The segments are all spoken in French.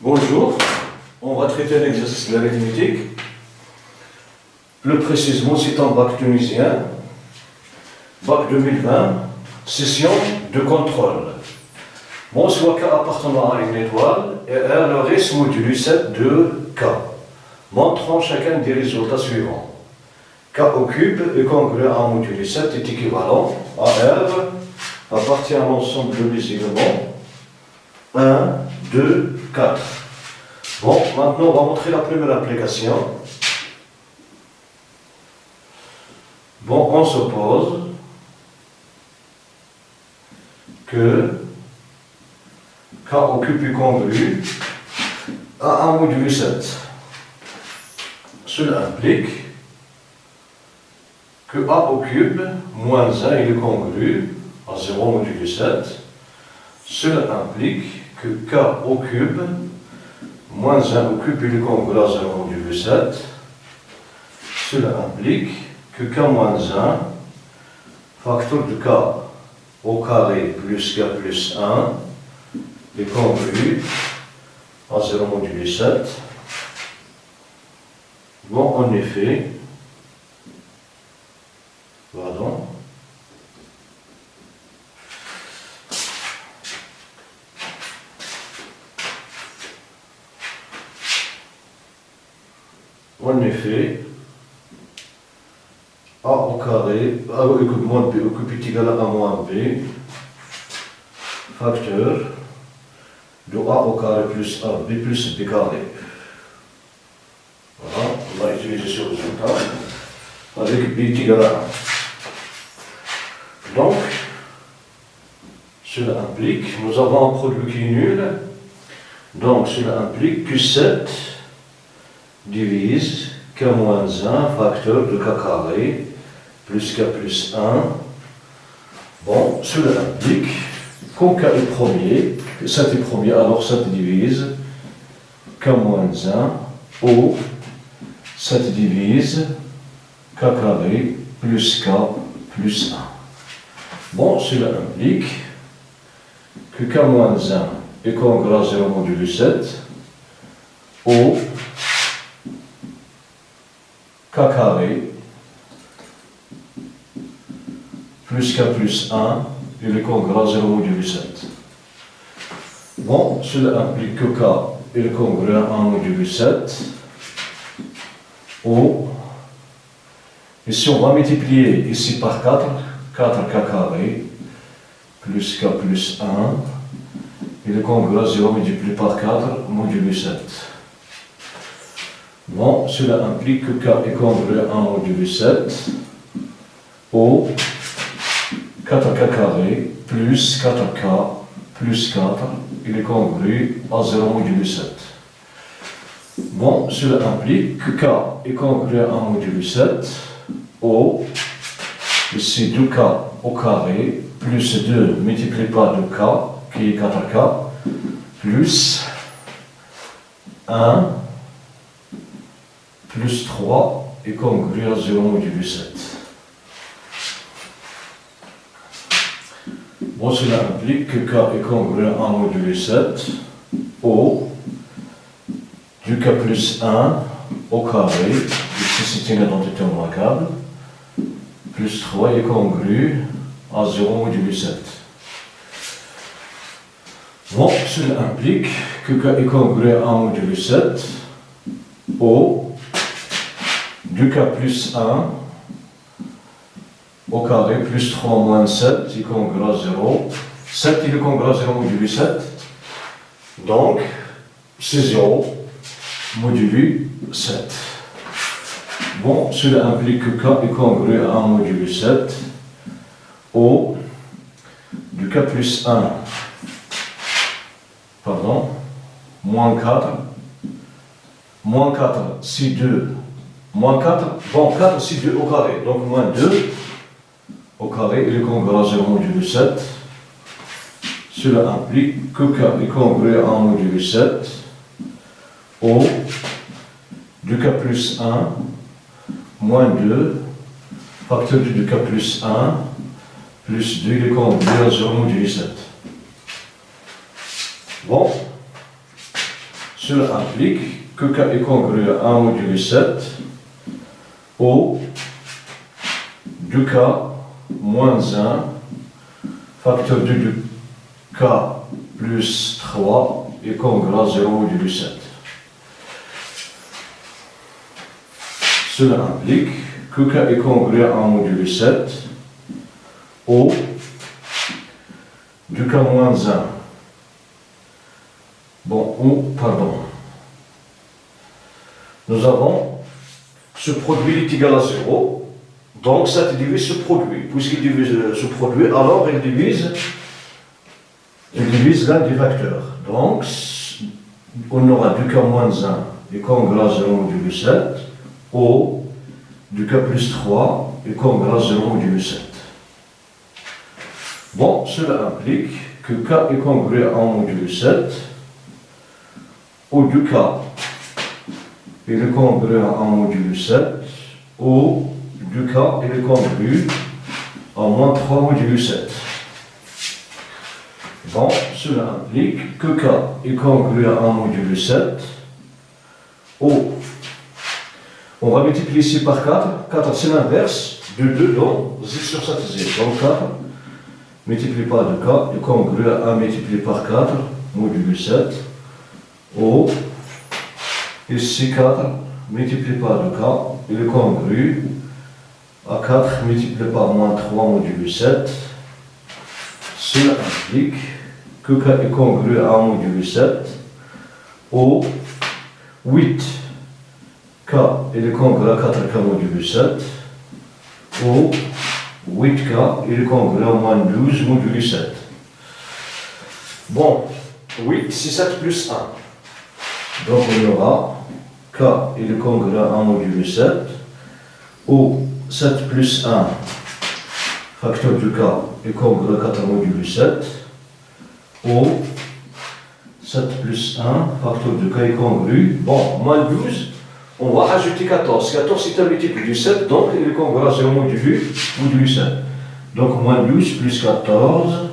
Bonjour, on va traiter un exercice de l'arithmétique. Plus précisément, c'est un bac tunisien, bac 2020, session de contrôle. Bon, soit K appartenant à une étoile et R le reste modulus 7 de K, montrant chacun des résultats suivants. K au cube est congruent à modulus 7 est équivalent à R appartient à l'ensemble des éléments 1, 2, 4. Bon, maintenant on va montrer la première application. Bon, on suppose que K au cube est congru à 1 modulus 7. Cela implique que A au cube moins 1 est congru à 0 modulus 7. Cela implique que K au cube moins 1 au cube est congru à 0 modulus 7. Cela implique que K moins 1, facteur de K au carré plus K plus 1 est congru à 0 modulus 7. Bon, en effet, pardon. En effet, A au carré, A au cube moins B au cube est égal à A moins B, facteur de A au carré plus AB plus B carré. Voilà, on va utiliser ce résultat avec B est égal à 1. Donc, cela implique, nous avons un produit qui est nul, donc cela implique que 7 divise K moins 1 facteur de K carré plus K plus 1. Bon, cela implique qu'au K est premier, que 7 est premier, alors 7 divise K moins 1 au 7 divise K carré plus K plus 1. Bon, cela implique que K moins 1 est congru à 0 modulus 7 au K carré plus K plus 1 il est congru à 0 modulus 7. Bon, cela implique que K est congru à 1 modulus 7 au, ici on va multiplier ici par 4, 4K carré plus K plus 1 il est congru à 0 multiplié par 4 modulus 7. Bon, cela implique que K est congru à 1 modulus 7 au 4K carré plus 4K plus 4, il est congru à 0 modulus 7. Bon, cela implique que K est congru à 1 modulus 7 au, ici 2K au carré plus 2 multiplié par 2K qui est 4K plus 1 plus 3 est congru à 0 modulus 7. Bon, cela implique que K est congru à 1 modulus 7 au du K plus 1 au carré, ici c'est une identité remarquable, plus 3 est congru à 0 modulus 7. Bon, cela implique que K est congru à 1 modulus 7 au du K plus 1 au carré plus 3 moins 7 est congru à 0. 7 il est congru à 0 modulus 7. Donc, c'est 0 modulus 7. Bon, cela implique que K est congru à 1 modulus 7 au du K plus 1, pardon, moins 4, moins 4 c'est 2, moins 4, bon 4 c'est 2 au carré, donc moins 2 au carré, il est congru à 0 modulus 7. Cela implique que K est congru à 1 modulus 7 au du K plus 1 moins 2 facteur du K plus 1 plus 2 il est congru à 0 modulus 7. Bon, Cela implique que K est congru à 1 modulo 7 au 2K moins 1 facteur 2 de K plus 3 est congru à 0 modulo 7. Cela implique que K est congru à 1 modulo 7 au 2K moins 1. Bon, ou, pardon. Nous avons ce produit est égal à 0. Donc, ça divise ce produit. Puisqu'il divise ce produit, alors il divise l'un des facteurs. Donc, on aura 2K moins 1 est congru à 0 modulo 7 au 2K plus 3 est congru à 0 modulo 7. Bon, cela implique que K est congru à 1 modulo 7 au 2K il est congru à 1 modulo 7 au 2K il est congru à moins 3 modulo 7. Bon, cela implique que K est congru à 1 modulo 7 au... On va multiplier ici par 4. 4 c'est l'inverse de 2 donc z sur 7 z. Donc 4 multiplié par 2K est congru à 1 multiplié par 4 modulo 7 au... Ici 4 multiplié par 2K, il est congru à 4 multiplié par moins 3 modulo 7. Cela implique que K est congru à 1 modulo 7 au 8. K il est congru à 4K modulo 7 au 8K il est congru à moins 12 modulo 7. Bon, 8 c'est 7 plus 1. Donc on aura K il est congru à 1 modulo 7 au 7 plus 1 facteur de K est congru à 4 modulo 7 au 7 plus 1 facteur de K est congru, bon, moins 12, on va ajouter 14. 14 c'est un multiple du 7, donc il est congru à 0 modulo 7. Donc moins 12 plus 14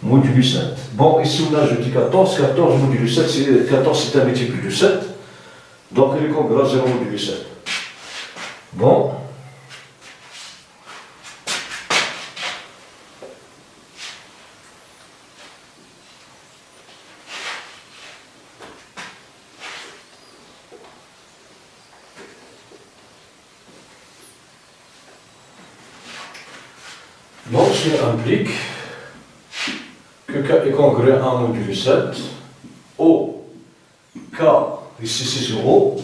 modulo 7. Bon, ici on a ajouté 14, 14 modulo 7, 14 c'est un multiple du 7, donc il est congru à 0 modulo 7. Bon. Donc, cela implique que K est congru à 1 modulo 7 au K, ici c'est 0,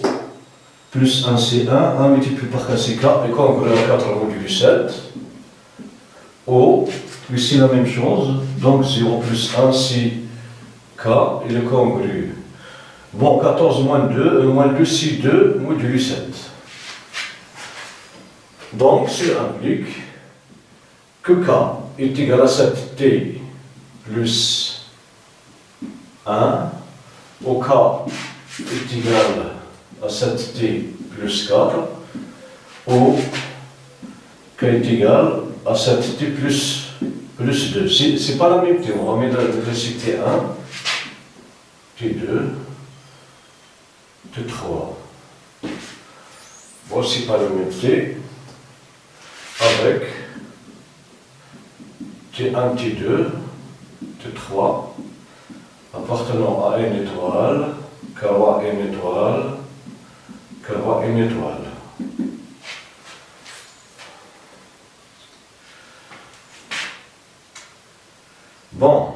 plus 1 c'est 1, 1 multiplié par K c'est K est congru à 4 modulo 7 au, ici la même chose, donc 0 plus 1 c'est K, il est congru. Bon, 14 moins 2 c'est 2 modulo 7. Donc, cela implique que K est égal à 7T plus 1, au K est égal à 7T plus 4, au K est égal à 7T plus 2. C'est pas la même T, on va mettre ici T1, T2, T3. Bon, c'est pas la même T, avec T1, T2, T3, appartenant à n étoile, K1 n étoile, K1 n étoile. Bon.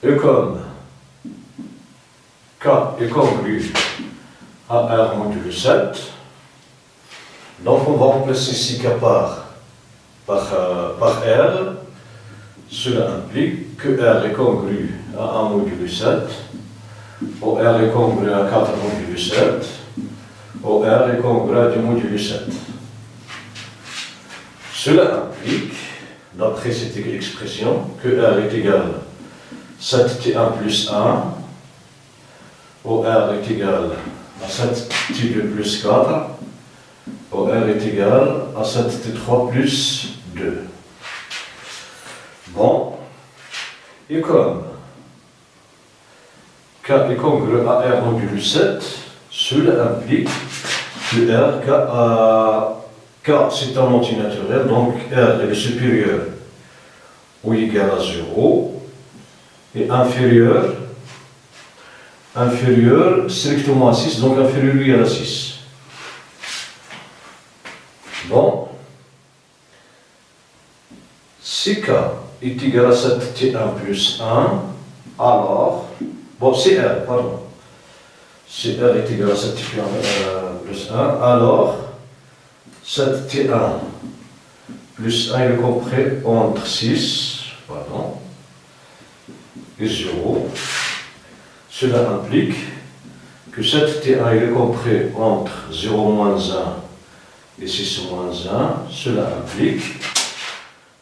Et comme K est congru à R modulo 7, donc on va remplacer ici K par R, cela implique que R est congru à 1 modulo 7, au R est congru à 4 modulo 7, au R est congru à 2 modulo 7. Cela implique, d'après cette expression, que R est égal à 7T1 plus 1, au R est égal à 7T2 plus 4, au R est égal à 7T3 plus 2. Bon, et comme K est congrue à R modulo 7, cela implique que R, K c'est un antinaturel, donc R est supérieur ou égal à 0 et inférieur strictement à 6, donc inférieur ou égal à 6. Bon, si K est égal à 7T1 plus 1, alors, bon, si R, pardon, si R est égal à 7T1 plus 1, alors 7T1 plus 1 est compris entre 6, pardon, et 0. Cela implique que 7T1 est compris entre 0 moins 1 et 6 moins 1. Cela implique,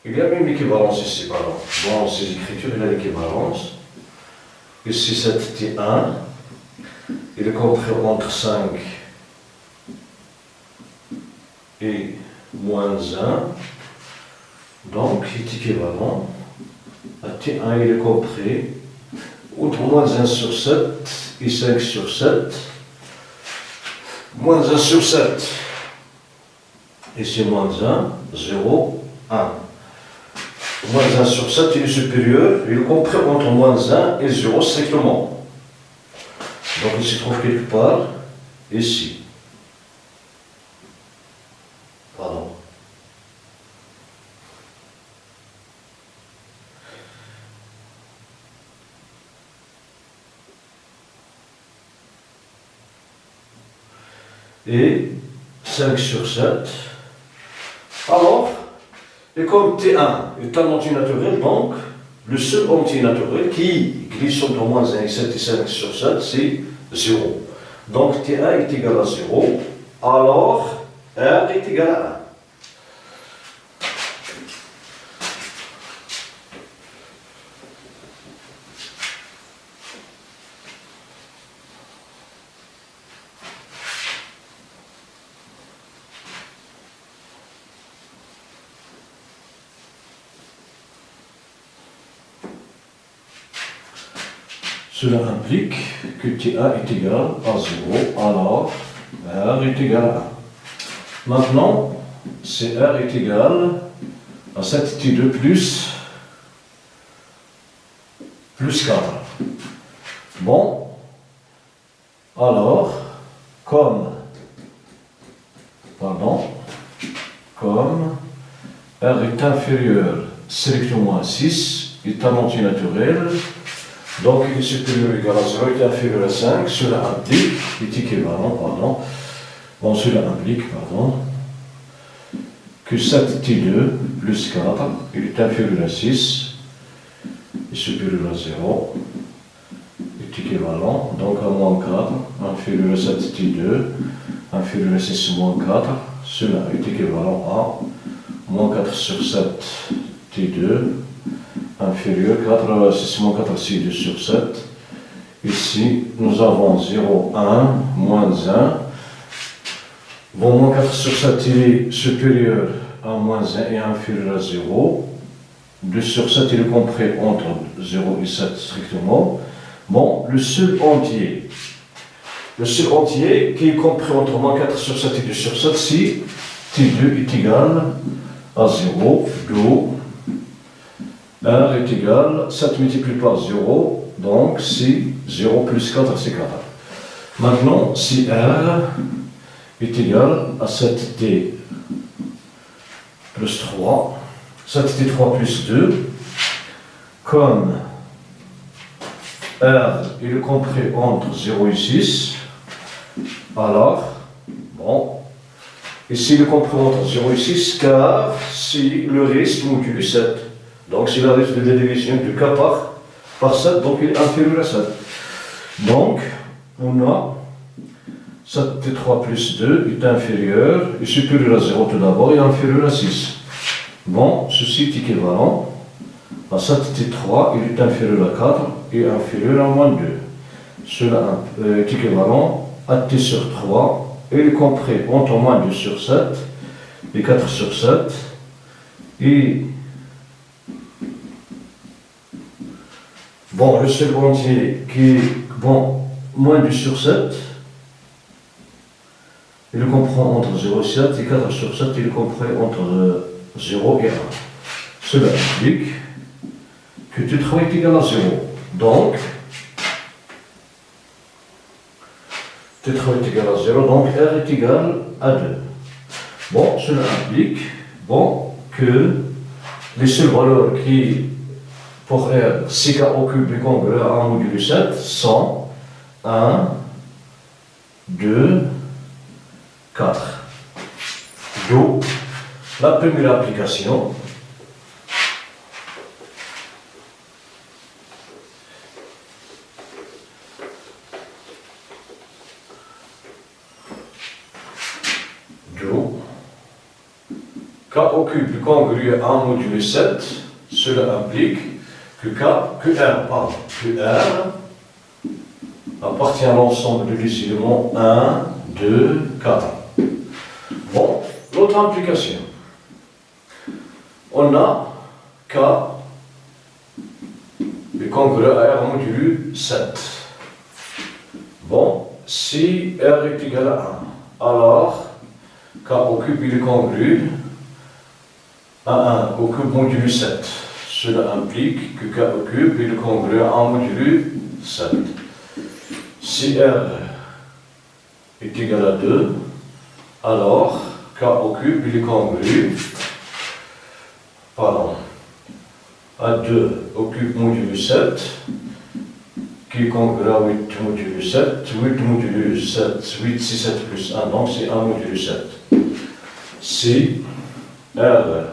il y a même l'équivalence ici, pardon. Dans ces écritures, il y a l'équivalence. Ici, 7T1, il est compris entre 5 et moins 1. Donc, il est équivalent à T1, il est compris entre moins 1 sur 7 et 5 sur 7. Moins 1 sur 7. Ici, moins 1, 0, 1. Moins 1 sur 7, il est supérieur, il est compris entre moins 1 et 0 strictement. Donc, il se trouve quelque part ici. Pardon. Et 5 sur 7. Alors, et comme T1 est un antinaturel, donc le seul antinaturel qui glisse entre moins 1 et 7 et 5 sur 7, c'est 0. Donc T1 est égal à 0, alors R est égal à 1. Cela implique que T1 est égal à 0, alors R est égal à 1. Maintenant, si R est égal à 7T2 plus 4. Bon, alors, comme R est inférieur strictement à 6, est un antinaturel, donc il est supérieur ou égal à 0, il est inférieur à 5, cela implique, que 7T2 plus 4, il est inférieur à 6, est supérieur à 0, est équivalent, donc à moins 4, inférieur à 7T2, inférieur à 6 moins 4, cela est équivalent à moins 4 sur 7T2, inférieur, 4 à 6 moins 4, c'est 2 sur 7. Ici, nous avons 0, 1, moins 1. Bon, moins 4 sur 7, il est supérieur à moins 1 et inférieur à 0. 2 sur 7, il est compris entre 0 et 7 strictement. Bon, le seul entier qui est compris entre moins 4 sur 7 et 2 sur 7, si T2 est égal à 0, d'où R est égal, 7 multiplié par 0, donc si 0 plus 4, c'est 4. Maintenant, si R est égal à 7T plus 3, 7T3 plus 2, comme R est compris entre 0 et 6, alors, bon, ici il est compris entre 0 et 6, car si le risque modulo 7. Donc, c'est la risque de la division de K par 7, donc il est inférieur à 7. Donc, on a 7T3 plus 2 est inférieur, est supérieur à 0 tout d'abord, et inférieur à 6. Bon, ceci est équivalent à 7T3, il est inférieur à 4 et inférieur à moins 2. Cela est équivalent à T sur 3, et il est compris entre moins 2 sur 7 et 4 sur 7, et bon, le seul entier qui est Bon, moins 2 sur 7, il comprend entre 0 et 7, et 4 sur 7, il comprend entre 0 et 1. Cela implique que T3 est égal à 0. Donc, T3 est égal à 0, donc R est égal à 2. Bon, cela implique que les seules valeurs qui, pour R, si K au cube est congrue à 1 modulo 7, sont 1, 2, 4. D'où la première application. K au cube congrue à 1 modulo 7, cela implique que R appartient à l'ensemble des éléments 1, 2, 4. Bon, l'autre implication. On a K est congrue à R modulo 7. Bon, si R est égal à 1, alors K au cube il est congrue à 1 au cube modulo 7. Cela implique que K au cube est congrue à 1 modulo 7. Si R est égal à 2, alors K au cube il est congrue à 2 au cube modulo 7, qui est congrue à 8 modulo 7. 8 modulo 7, 8 c'est 7 plus 1, donc c'est 1 modulo 7. Si R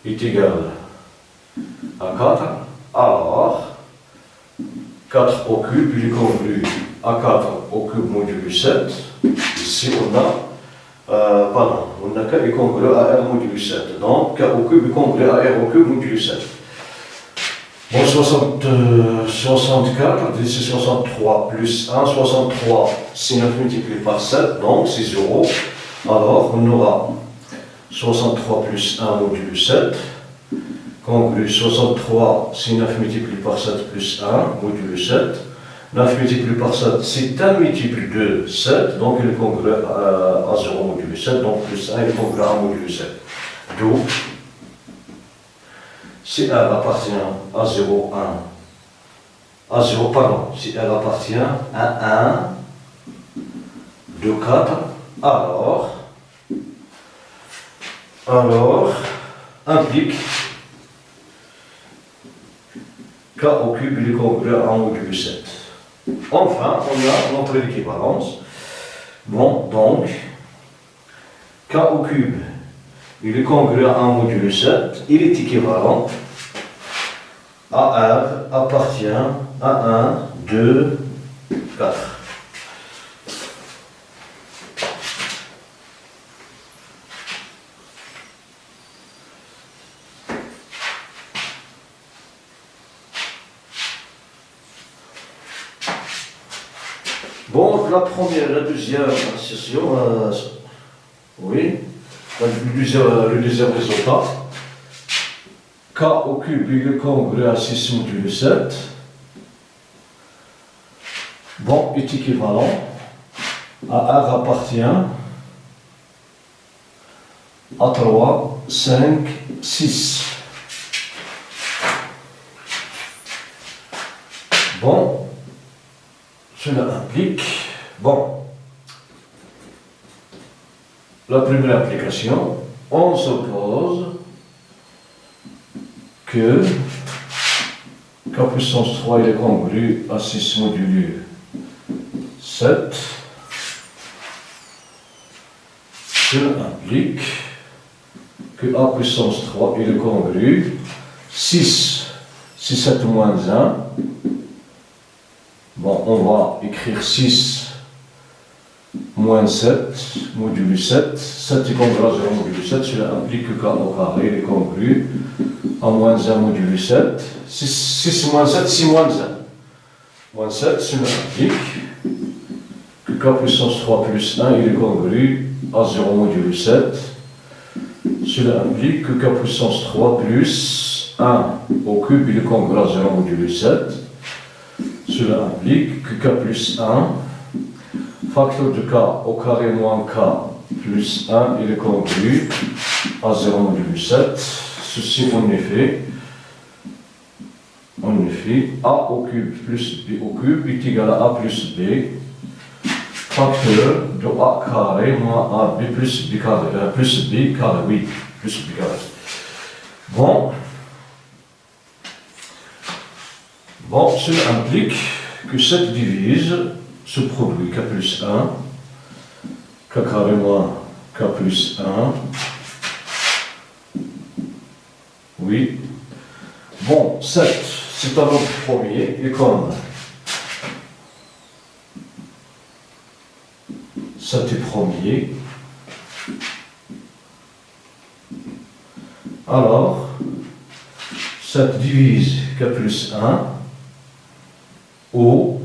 est égal à 4, alors 4 au cube, il est congrue à 4 au cube modulo 7. Ici, on a K est congrue à R modulo 7. Donc, K au cube est congrue à R au cube modulo 7. Bon, 64, c'est 63 plus 1. 63, c'est 9 multiplié par 7, donc c'est 0. Alors, on aura 63 plus 1 modulo 7, congrue 63, c'est 9 multiplié par 7 plus 1 modulo 7. 9 multiplié par 7, c'est un multiple de 7, donc il est congrue à 0 modulo 7, donc plus 1, il est congrue à 1 modulo 7. D'où, si R appartient à 0, 1, à 0, pardon, si R appartient à 1, 2, 4, alors implique K au cube il est congrue à 1 modulo 7. Enfin, on a notre équivalence. Bon, donc, K au cube il est congrue à 1 modulo 7, il est équivalent à R appartient à 1, 2, 4. Bon, la première et la deuxième session, oui, le deuxième résultat, K au cube il est congrue à 6 modulo 7, bon, est équivalent à R appartient à 3, 5, 6. Bon, cela implique, la première application, on suppose que K puissance 3 il est congrue à 6 modulo 7. Cela implique que A puissance 3 il est congrue 6, c'est 7 moins 1. Bon, on va écrire 6 moins 7 modulo 7. 7 est congrue à 0 modulo 7. Cela implique que K au carré est congrue à moins 1 modulo 7. 6 moins 7, 6 moins 1. Moins 7, cela implique que K puissance 3 plus 1 il est congrue à 0 modulo 7. Cela implique que K puissance 3 plus 1 au cube il est congrue à 0 modulo 7. Cela implique que k plus 1, facteur de k au carré moins k plus 1, il est congru à 0 modulo 7. Ceci, en effet, a au cube plus b au cube est égal à a plus b, facteur de a carré moins ab plus b carré, oui, plus b carré. Bon, cela implique que 7 divise ce produit k plus 1, k carré moins k plus 1, oui. Bon, 7, c'est un nombre premier, et comme 7 est premier, alors 7 divise k plus 1 au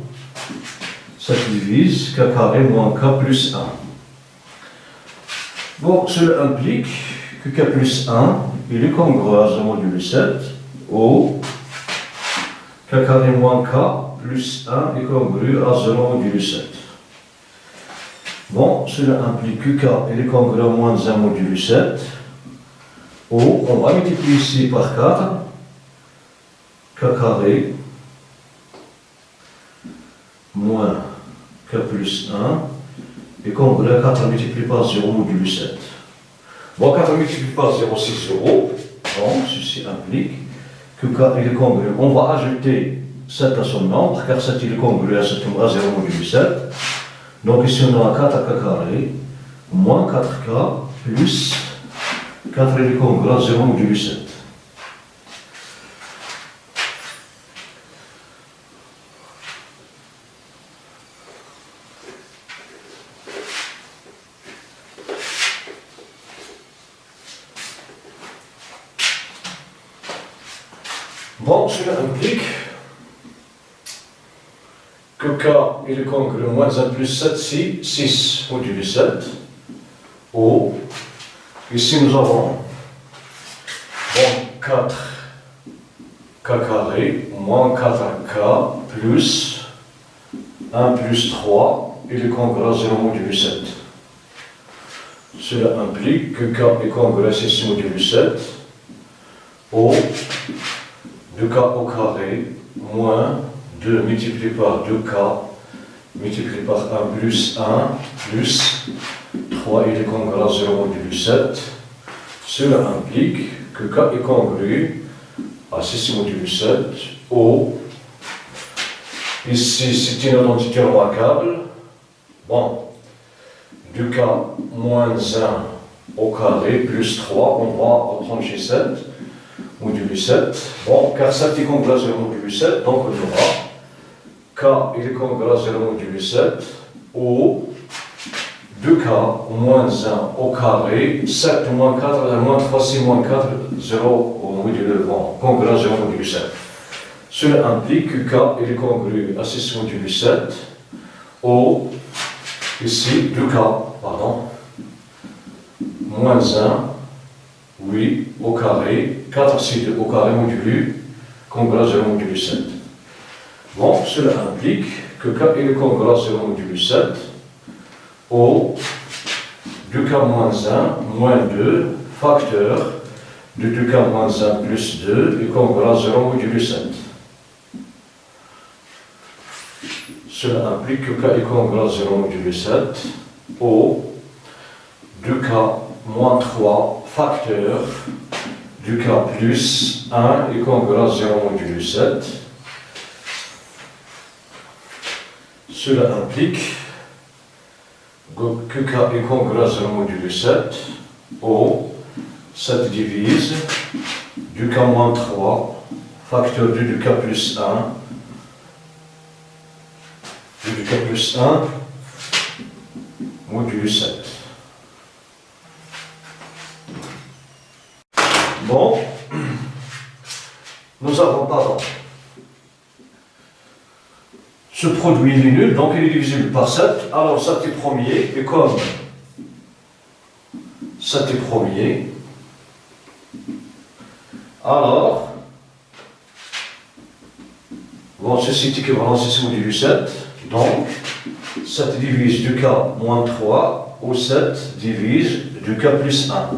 7 divise k carré moins k plus 1. Bon, cela implique que k plus 1, il est congru à 0 modulo 7 au k carré moins k plus 1 est congru à 0 modulo 7. Bon, cela implique que k il est congru à moins 1 modulo 7 au, on va multiplier ici par 4, k carré moins k plus 1 est congru à 4 multiplié par 0 modulo 7. Bon, 4 multiplié par 0, c'est 0. Donc, ceci implique que k il est congru. On va ajouter 7 à son nombre, car 7 il est congru à 0 modulo 7. Donc ici on a 4k carré moins 4k plus 4 il est congru à 0 modulo 7. Bon, cela implique que k il est congru moins 1 plus 7, c'est 6 modulo 7 au, ici nous avons bon, 4 k carré moins 4k plus 1 plus 3, il est congru à 0 modulo 7. Cela implique que k est congru à 6 modulo 7 au 2k au carré moins 2 multiplié par 2k multiplié par 1 plus 1 plus 3 il est congru à 0 modulo 7. Cela implique que k est congru à 6 modulo 7 au, ici c'est une identité remarquable, bon, 2k moins 1 au carré plus 3, on va retrancher 7 modulo 7, bon, car 7 est congru à 0 modulo 7, donc on aura k il est congru à 0 modulo 7 au 2k moins 1 au carré, 7 moins 4, moins 3, c'est moins 4, 0 au modulo, bon, congru à 0 modulo 7. Cela implique que k il est congru à 6 modulo 7 au, ici, 2k, pardon, moins 1, oui, au carré, 4 c'est 2 au carré modulo, congru à 0 modulo 7. Bon, cela implique que k il est congru à 0 modulo 7 au 2k moins 1 moins 2, facteur de 2k moins 1 plus 2 est congru à 0 modulo 7. Cela implique que k est congru à 0 modulo 7 au 2k moins 3, facteur de k plus 1 est congru à 0 modulo 7. Cela implique que k est congru à 0 modulo 7 au 7 divise 2k moins 3, facteur de 2k plus 1, de 2k plus 1 modulo 7. Bon, nous avons, pardon, ce produit il est nul, donc il est divisible par 7, alors 7 est premier, et comme 7 est premier, alors, Bon, ceci est équivalent à 6 modulo 7. Donc, 7 divise du k moins 3 ou 7 divise du k plus 1.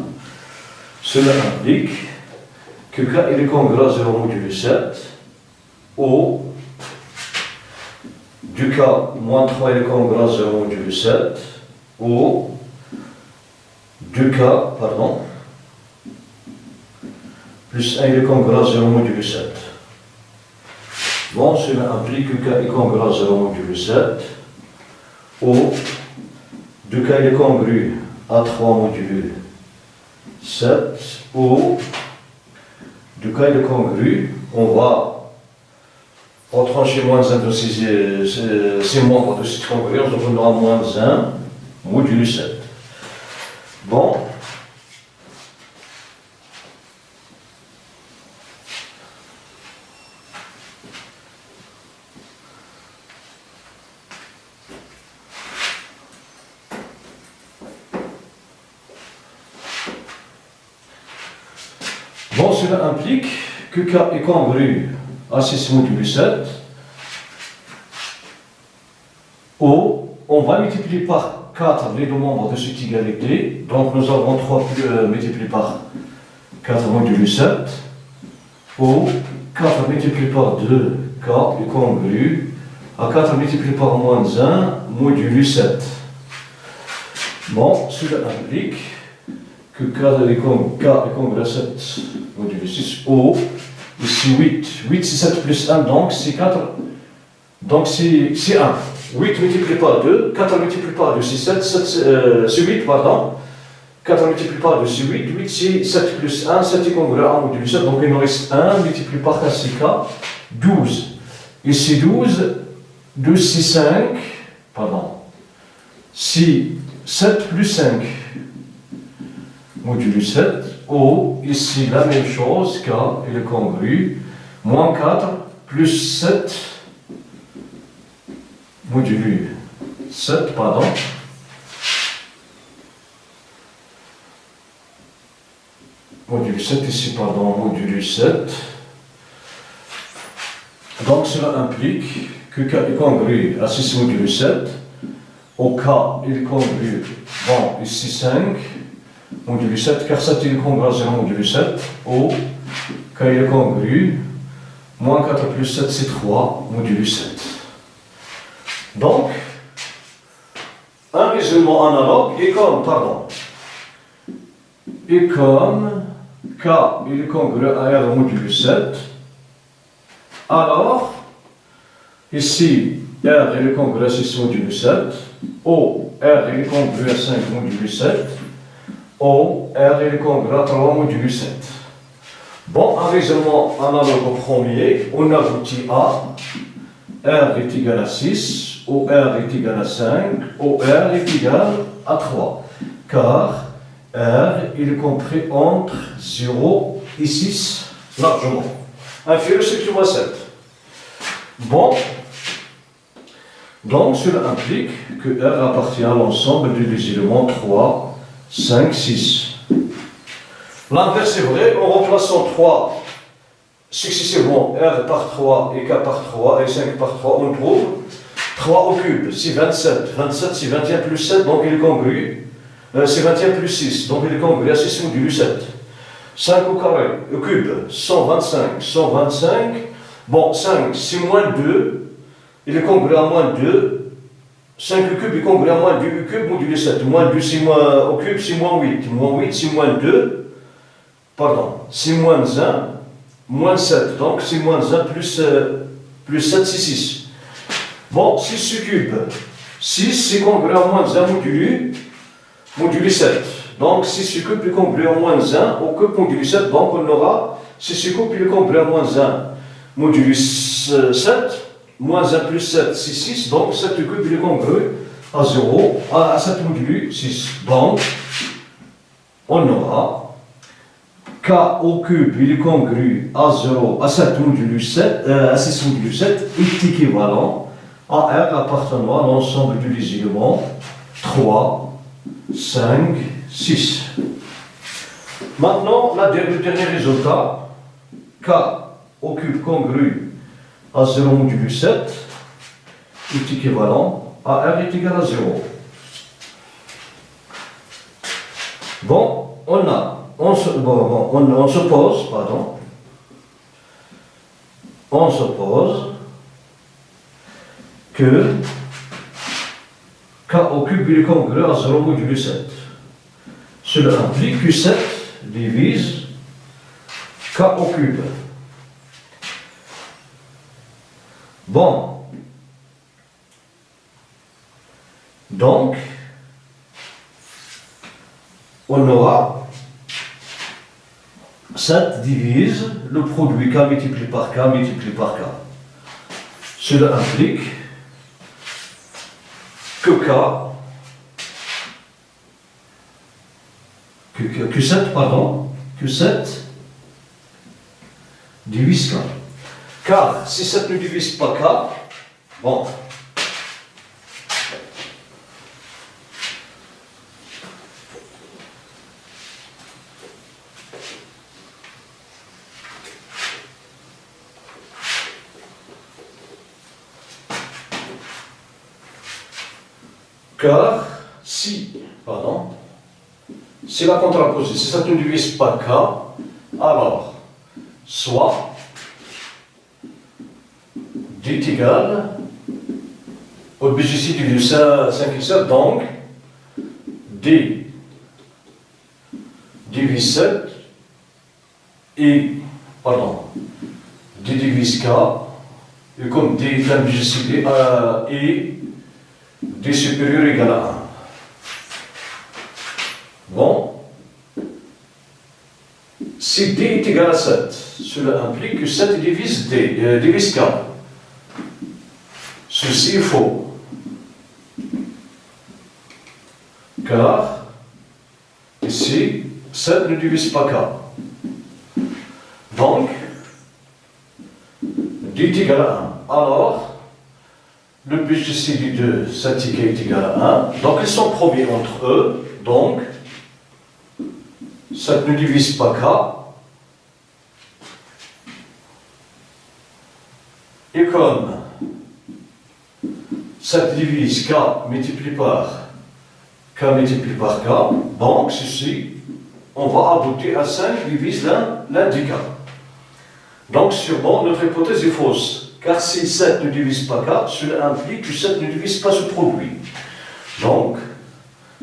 Cela implique que k il est congru à 0 modulo 7 ou du k moins 3 il est congru à 0 modulo 7 ou du k, plus 1 il est congru à 0 modulo 7. Bon, cela implique que k est congru à 0 modulo 7 ou du k il est congru à 3 modulo 7 ou du k il est congru, on va retrancher moins 1 de ces membres de cette congruence, donc on aura moins 1 modulo 7. Bon. Bon, cela implique que k est congru à 6 modulo 7 ou on va multiplier par 4 les deux membres de cette égalité. Donc nous avons 3 multiplié par 4 modulo 7 ou 4 multiplié par 2 k est congru à 4 multiplié par moins 1 modulo 7. Bon, cela implique que k est congru à 7 modulo 6 ou ici 8. 8 c'est 7 plus 1, donc c'est 4. Donc c'est 1. 8 multiplié par 2, 4 multiplié par 2 c'est 7, c'est 8, pardon. 4 multiplié par 2 c'est 8, 8 c'est 7 plus 1, 7 est congru à 1 modulo 7, donc il nous reste 1 multiplié par 4 c'est k, 12. Ici 12, 12 c'est 5, pardon. C'est 7 plus 5 modulo 7, ou ici la même chose, k il est congru, moins 4 plus 7 modulo 7, pardon. Modulo 7 ici, pardon, modulo 7. Donc cela implique que k est congru à 6 modulo 7, au k il est congru, bon, ici 5, modulo 7, car 7 il est congru à 0 modulo 7, ou k il est congru, moins 4 plus 7 c'est 3 modulo 7. Donc, un raisonnement analogue est comme, k il est congru à r modulo 7, alors, ici, r il est congru à 6 modulo 7, ou r il est congru à 5 modulo 7, ou r il est congru à 3 modulo 7. Bon, un raisonnement analogue au premier, on aboutit à r est égal à 6, ou r est égal à 5, ou r est égal à 3, car r il est compris entre 0 et 6 largement, inférieur strictement à 7. Bon, donc cela implique que r appartient à l'ensemble des éléments 3, 5, 6. L'inverse est vrai, en remplaçant 3 successivement, r par 3 et k par 3 et 5 par 3, on trouve 3 au cube, c'est 27. 27 c'est 21 plus 7, donc il est congru. C'est 21 plus 6, donc il est congru à 6 modulo 7. 5 au carré, au cube, 125. 125, bon, 5 c'est moins 2, il est congru à moins 2. 5 au cube est congru à moins 2 au cube modulo 7. Moins 2 c'est moins, au cube c'est moins 8. Moins 8 c'est moins 2, pardon, c'est moins 1, moins 7. Donc c'est moins 1 plus 7 c'est 6. Bon, 6 au cube, 6 c'est congru à moins 1 modulo 7. Donc 6 au cube est congru à moins 1 au cube modulo 7. Donc on aura 6 au cube est congru à moins 1 modulo 7. Moins 1 plus 7 c'est 6. Donc 7 au cube il est congru à 0, à 7 modulo 6. Donc on aura k au cube il est congru à 0, à 7 modulo 7, à 6 modulo 7 est équivalent à R appartenant à l'ensemble des éléments 3, 5, 6. Maintenant, le dernier résultat, k au cube congru à 0 modulo 7 est équivalent à R est égal à 0. Bon, on suppose que K au cube est congru à 0 modulo 7. Cela implique que 7 divise K au cube. Bon. Donc, on aura 7 divise le produit K multiplié par K multiplié par K. Cela implique que que 7 divise K. Car si 7 ne divise pas K, bon, car si la contraposée, si ça ne divise pas K, alors soit D est égal au BGC du 5 et 7, donc D divise 7 et, D divise K, et comme D est un BGC et D supérieur égal à 1. Bon, si D est égal à 7, cela implique que 7 divise divise K. Ceci est faux. Car ici, 7 ne divise pas K. Donc, D est égal à 1. Alors, le BGC du 2, 7 est égal à 1. Donc, ils sont produits entre eux. Donc, 7 ne divise pas K. Et comme 7 divise K multiplié par K multiplié par K, donc ceci, on va aboutir à 5 divise l'un des K. Donc sûrement notre hypothèse est fausse, car si 7 ne divise pas K, cela implique que 7 ne divise pas ce produit. Donc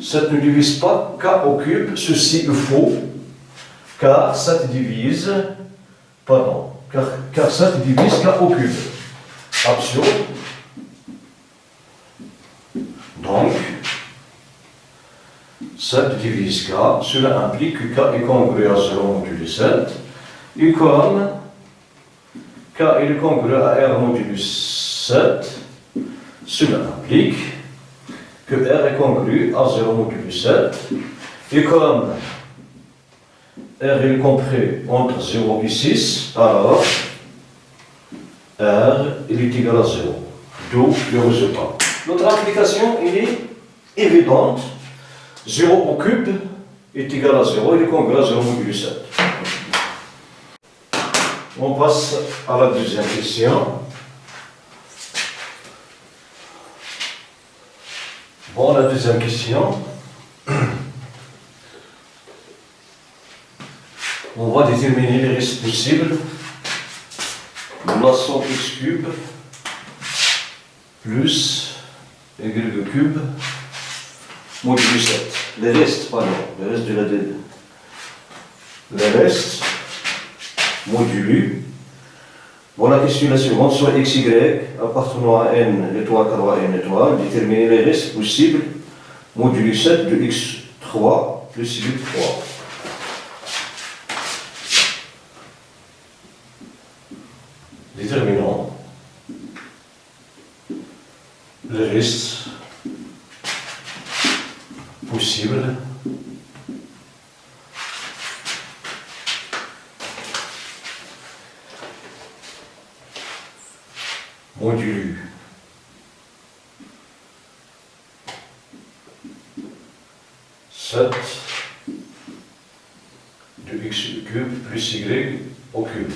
7 ne divise pas K au cube, ceci est faux, car 7 divise, car 7 divise K au cube. Absurde. Donc, 7 divise K, cela implique que K est congru à 0 modulo 7, et comme K est congru à R modulo 7, cela implique que R est congru à 0 modulo 7, et comme R est compris entre 0 et 6, alors R il est égal à 0. D'où le résultat. Notre application est évidente. 0 au cube est égal à 0, il est congru à 0 modulo 7. On passe à la deuxième question. Bon, la deuxième question. On va déterminer les risques possibles de la somme x cube plus y cube modulo 7. Les restes de la DD. Les restes modulo. Bon, la question est la suivante, soit xy appartenant à n étoile carré à n étoile, déterminer les restes possibles modulo 7 de x3 plus y3. Déterminons les restes possibles modulo 7 de x cube plus y au cube.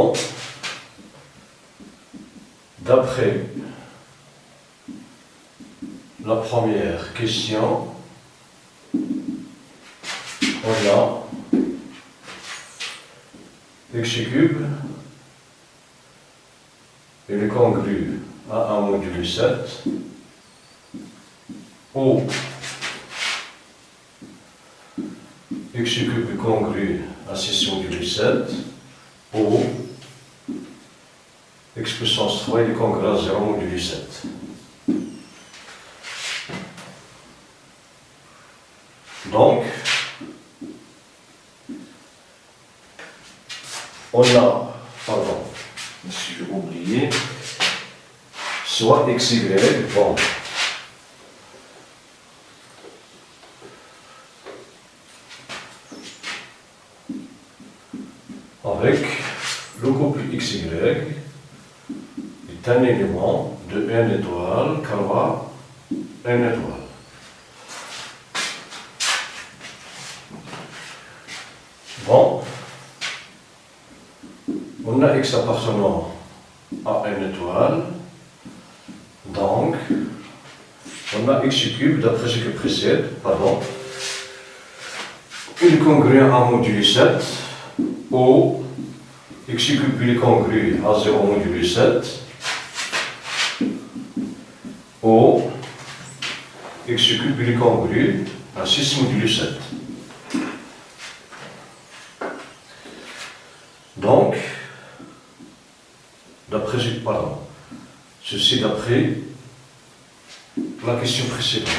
Bon, d'après la première question, on a x cube, il est congru à 1 modulo 7, ou x cube est congru à 6 modulo 7, ou x puissance 3 il est congru à 0 modulo 7. Donc, on a, pardon, si j'ai oublié, soit xy, bon, avec le couple xy est un élément de n étoile, karma n étoile. Bon, on a x appartenant à n étoile, donc on a x cube d'après ce qui précède, pardon, il est congru à 1 modulo 7, ou x cube il est congru à 0 modulo 7, ou x cube il est congru à 6 modulo 7. Donc, d'après, pardon, ceci d'après la question précédente.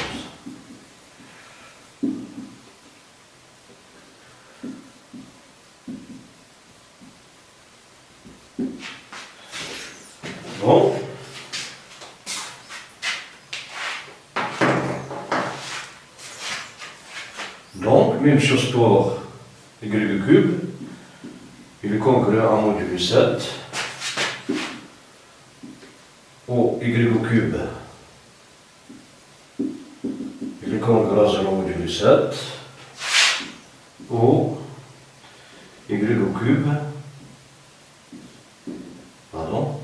Bon. Donc, même chose pour y cube. Il est congru à 1 modulo 7, ou y cube, il est congru à 0 modulo 7, ou y cube, pardon,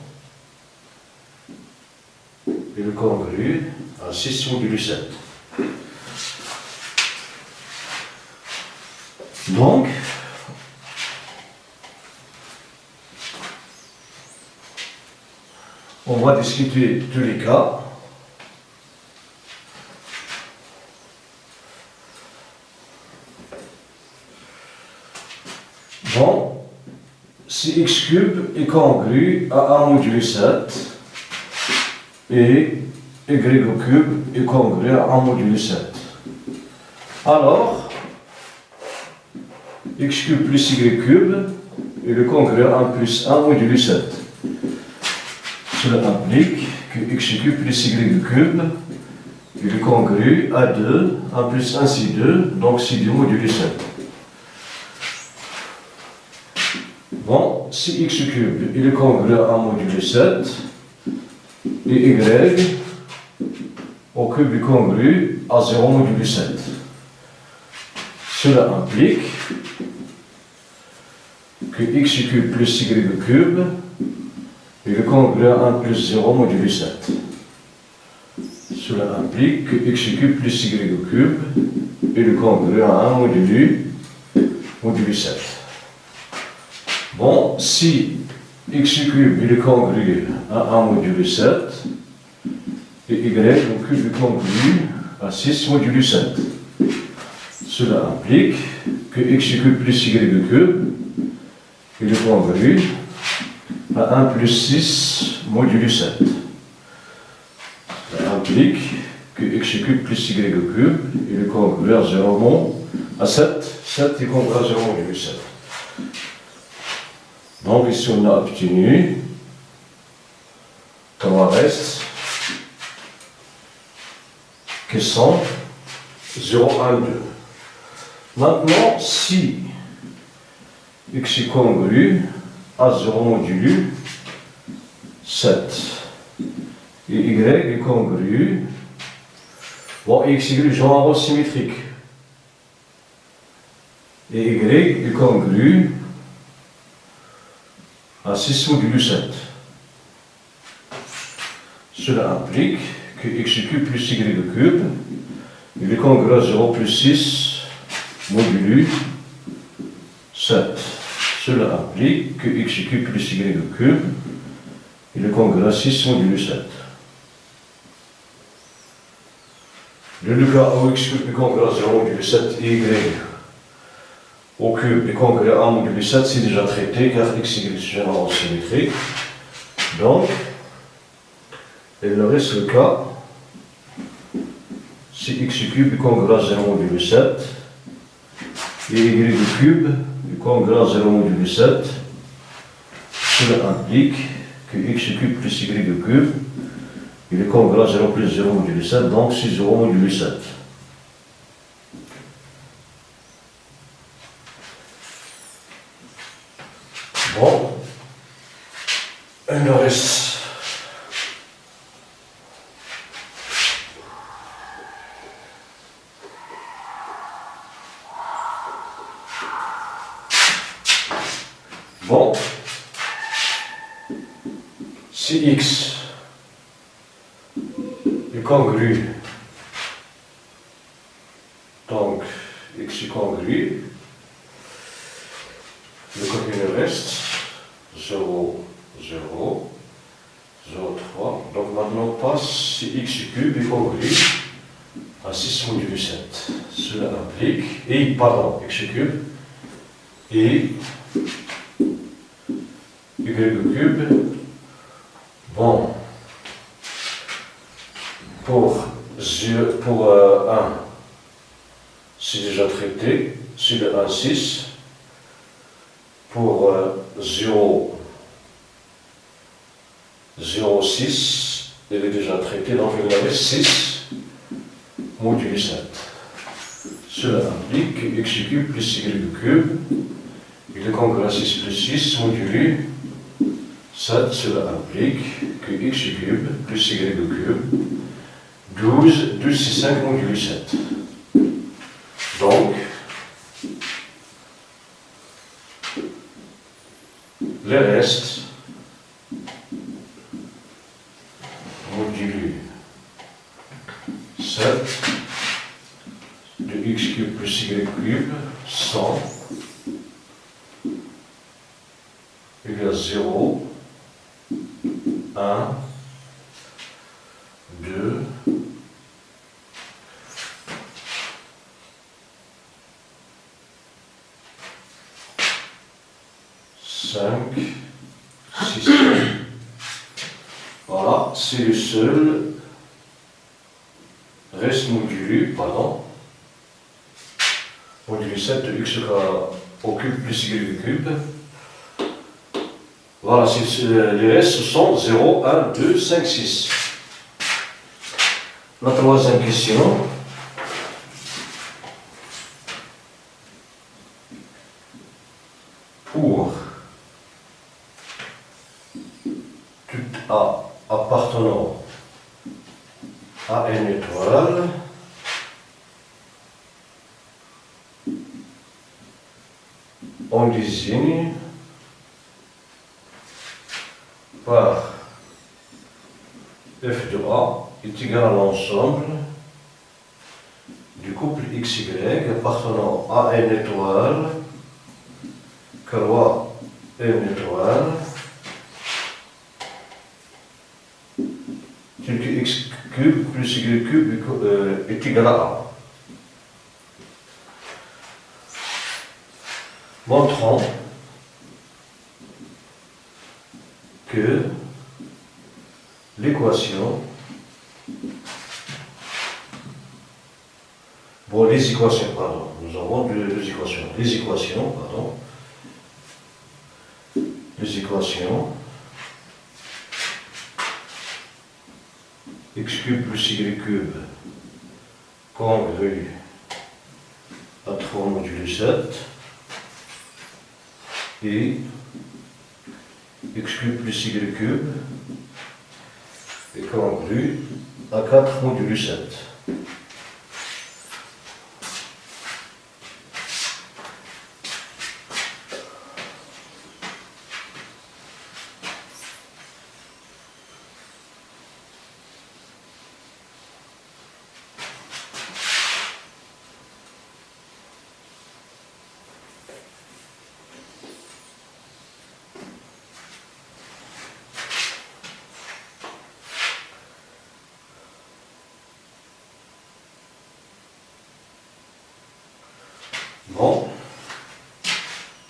il est congru à 6 modulo 7. Donc, on va discuter tous les cas. Bon, si x cube est congru à 1 modulo 7 et y cube est congru à 1 modulo 7. Alors, x cube plus y cube est congru à 1 plus 1 modulo 7. Cela implique que x cube plus y cube est congru à 2, 1 plus 1 c'est 2, donc c'est 2 modulo 7. Bon, si x cube il est congru à 1 modulo 7, et y au cube est congru à 0 modulo 7. Cela implique que x cube plus y cube est congru à 1 plus 0 modulo 7. Cela implique que x cube plus y cube est congru à 1 modulo 7. Bon, si x cube est congru à 1 modulo 7 et y au cube est congru à 6 modulo 7. Cela implique que x cube plus y cube est congru à 1 plus 6 modulo 7. Cela implique que x cube plus y cube est congru à 0 à 7. 7 est congru à 0 modulo 7. Donc ici on a obtenu, comme reste, que sont 0, 1, 2. Maintenant, si x est congru à 0 modulo 7 et y est congru, bon, x et y jouent un rôle symétrique, et y est congru à 6 modulo 7. Cela implique que x cube plus y cube, il est congru à 0 plus 6 modulo 7. Cela implique que x cube plus y cube, il est congru à 6 modulo 7. Le cas où x cube est congru à 0 modulo 7 et y au cube est congru à 1 modulo 7, c'est déjà traité car x y est généralement symétrique. Donc, il nous reste le cas si x cube est congru à 0 modulo 7 et y cube est congru à 0 modulo 7, cela implique que x cube plus y cube, il est congru à 0 plus 0 modulo 7, donc c'est 0 modulo 7. Bon, il nous reste bon, si x est congru, donc x est congru, le côté nous reste 0, 0, 0, 3. Donc maintenant on passe si x cube est congru à 6 modulo 7. Cela implique, et pardon, x cube et y cube. Bon, pour 1, c'est déjà traité, c'est le 1, 6. Pour 0, 0, 6, il est déjà traité, donc il y avait 6 modulo 7. Cela implique que x cube plus y cube, il est congru à 6 plus 6 modulo 7. Cela implique que x cube plus y cube, 12, 12 c'est 5 modulo 7. Donc, le reste modulo 7 de x cube plus y cube, 100, égale 0, 1, 2, 5, 6. Voilà, c'est le seul reste modulo, pardon, modulo 7 de x au cube plus y cube. Voilà, les restes ce sont 0, 1, 2, 5, 6. La troisième question. Pour tout A appartenant à une étoile, on désigne par f de A est égal à l'ensemble du couple XY appartenant à une étoile, croix une étoile, tel que x cube plus y cube est égal à A. Montrons que l'équation, bon, les équations, pardon, nous avons deux équations, les équations, pardon, les équations x cube plus y cube congru à 3 modulo 7 et x cube plus y cube est congru à 4 modulo 7.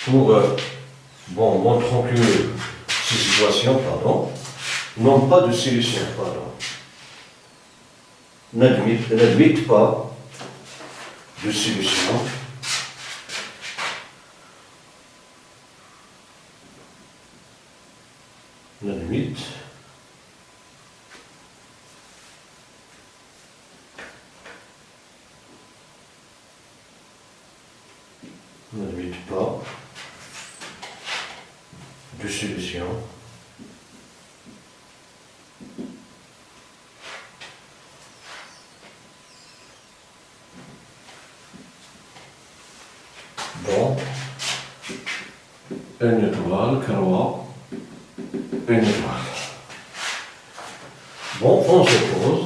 pour, montrons que ces situations, n'ont pas de solution, n'admettent pas de solution. N'admettent pas de solution. Bon, une étoile, carreau, une étoile. Bon, on suppose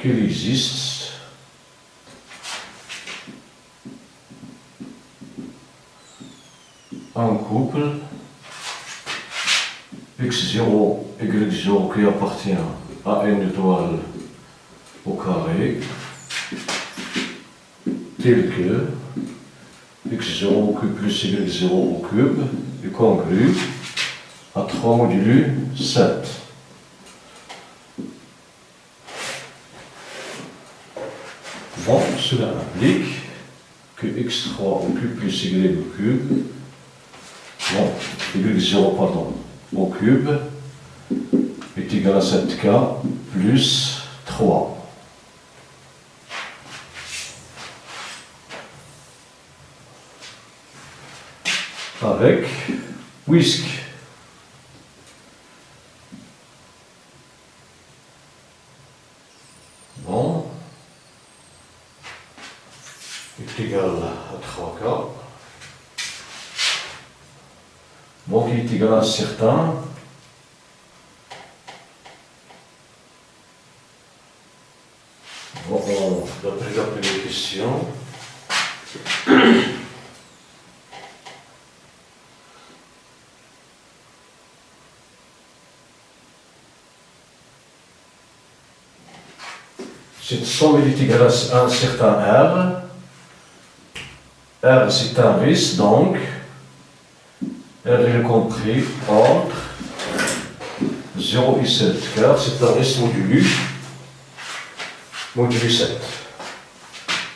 qu'il existe un couple x0, y0 qui appartient à une étoile au carré, tel que x0 au cube plus y0 au cube est congru à 3 modulo 7. Bon, cela implique que x3 au cube plus y au cube, y0 au cube est égal à 7k plus 3. Avec, puisque est égal à 3k, qui est égal à un certain d'après la première question, cette somme est égale à un certain R. R c'est un risque, donc R est compris entre 0 et 7, car c'est un risque modulo 7.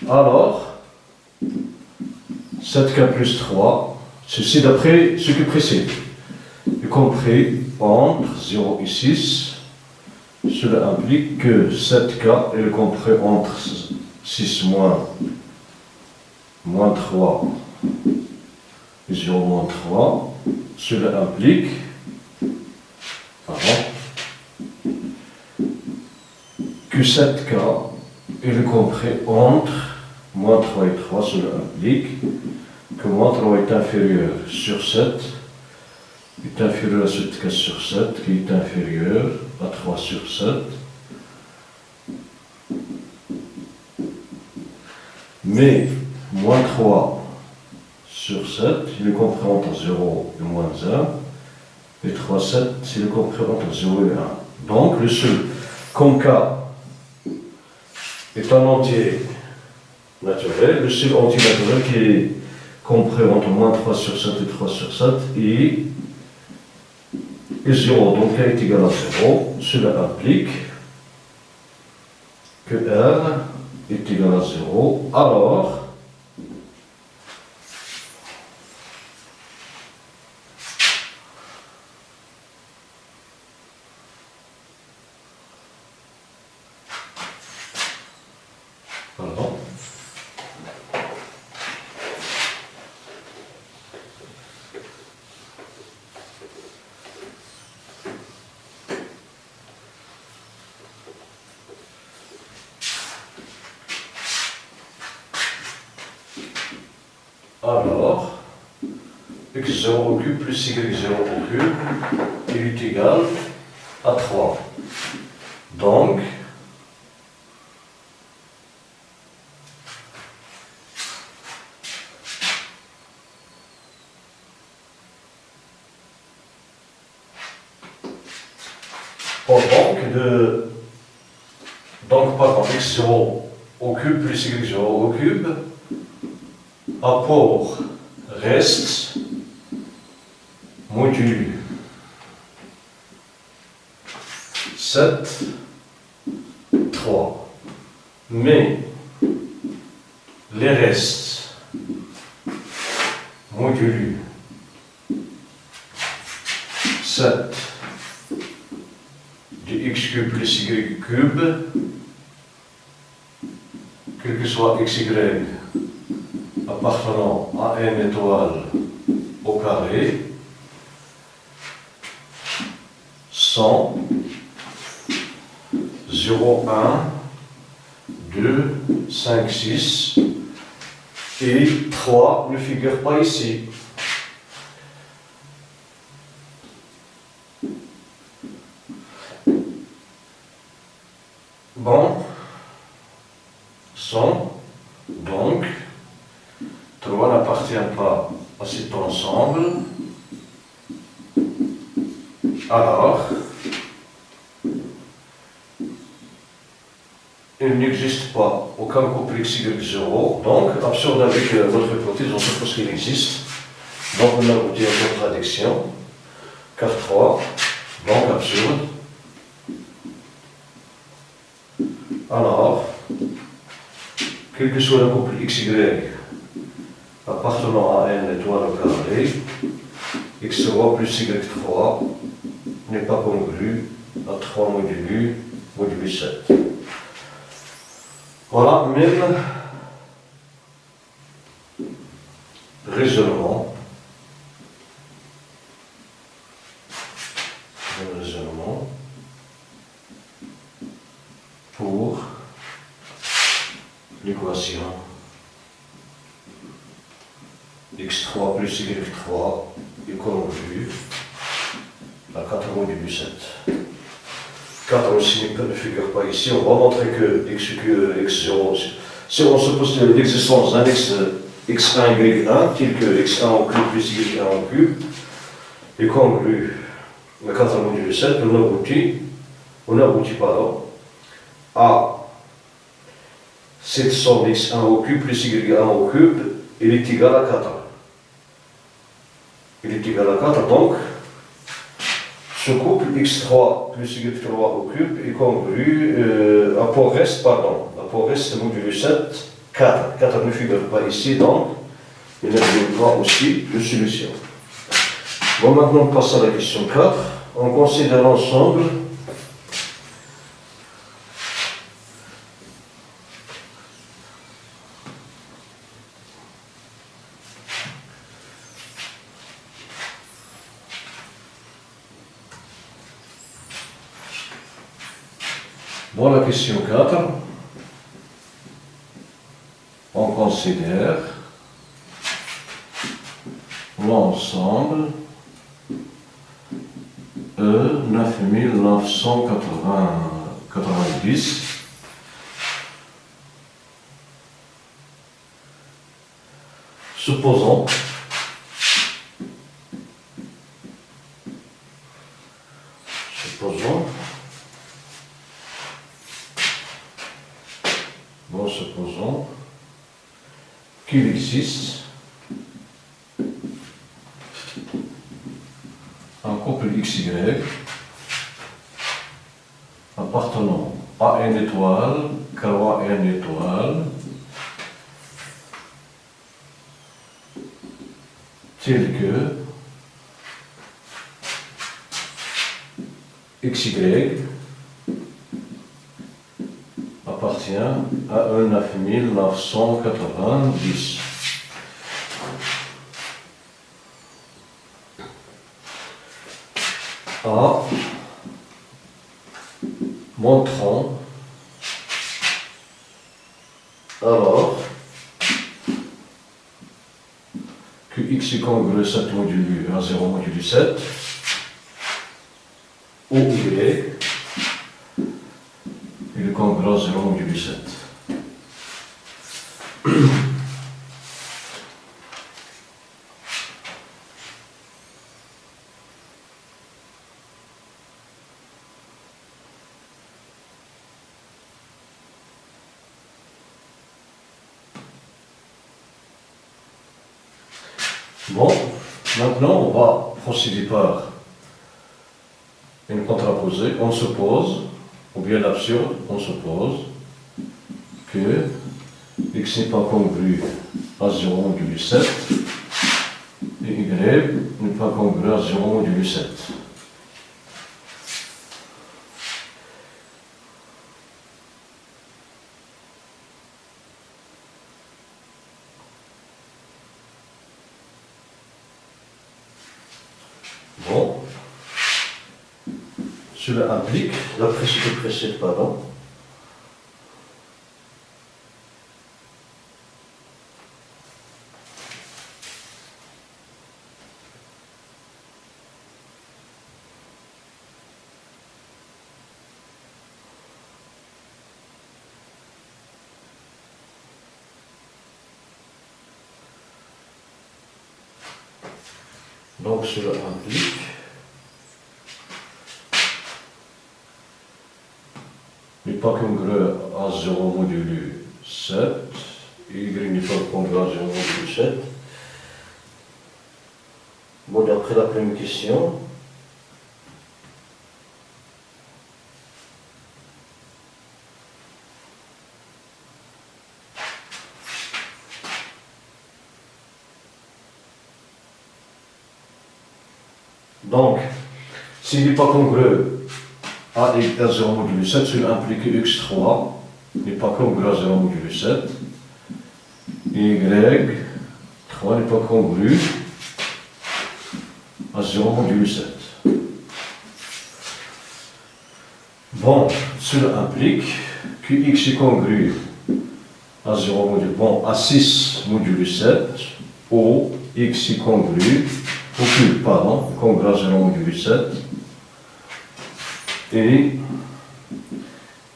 Alors, 7k plus 3, ceci d'après ce qui précède, est compris entre 0 et 6. Cela implique que 7k est compris entre 6 moins 3 et 0 moins 3. Cela implique que 7k est compris entre moins 3 et 3. Cela implique que moins 3 est inférieur sur 7, est inférieur à 7k sur 7, qui est inférieur à 3 sur 7. Mais moins 3 sur 7, il est compris entre 0 et moins 1. Et 3, 7, il est compris entre 0 et 1. Donc, le seul, comme k est un entier naturel, le seul entier naturel qui est compris entre moins 3 sur 7 et 3 sur 7 est 0, donc k est égal à 0, cela implique que R est égal à 0, alors x0 au cube plus y0 au cube, il est égal à 3. Donc, x0 au cube plus y0 au cube, apport reste modulu 7, 3. Mais les restes modulu 7 de x cube plus y cube, quel que soit xy appartenant à n étoile au carré, sont 0, 1, 2, 5, 6 et 3 ne figure pas ici. Bon, sont donc 3 n'appartient pas à cet ensemble. Alors, il n'existe pas aucun couple xy0, donc absurde avec votre hypothèse, on suppose qu'il existe. Donc on aboutit à une contradiction, car 3, donc absurde. Alors, quel que soit le couple xy appartenant à n étoile au carré, x3 plus y3 n'est pas congru à 3 modulu 7. Voilà, même raisonnement. Pour l'équation x3 plus y3 est congrue à 4 modulu 7. 4 aussi ne figure pas ici. On va montrer que x0, si on suppose l'existence d'un x1, y1, tel que x1 au cube plus y1 au cube, est congru à 4 modulu 7, on aboutit à cette somme x1 au cube plus y1 au cube, il est égal à 4. Il est égal à 4, donc ce couple x3 plus y3 au cube est congru, apport reste modulu 7, 4. 4 ne figure pas ici, donc il n'y a pas aussi de solution. Bon, maintenant on passe à la question 4. On considère l'ensemble Dans la question 4, on considère l'ensemble E 9990 supposons qu'il existe un couple XY appartenant à n étoile, croix n étoile, tel que XY appartient à un 9990. A montrant alors que x est congru 7 modulu à 0 modulu 7 ou y il est congru à 0 modulu 7. Bon, maintenant on va procéder par une contraposée. On suppose, ou bien l'absurde, on suppose que x n'est pas congru à 0 modulo 7 et y n'est pas congru à 0 modulo 7. Bon, cela implique, d'après ce qui précède, pardon, donc cela implique n'est pas congru à 0 modulo 7, et y n'est pas congru à 0 modulo 7. Bon, d'après la première question, donc, s'il n'est pas congru à 0 modulo 7, cela implique que x3 n'est pas congru à 0 modulo 7, et y3 n'est pas congru à 0 modulo 7. Bon, cela implique que x est congru à 0 modulo, bon, à 6 modulo 7, ou x est congru, au cube, pardon, congru à 0 modulo 7, et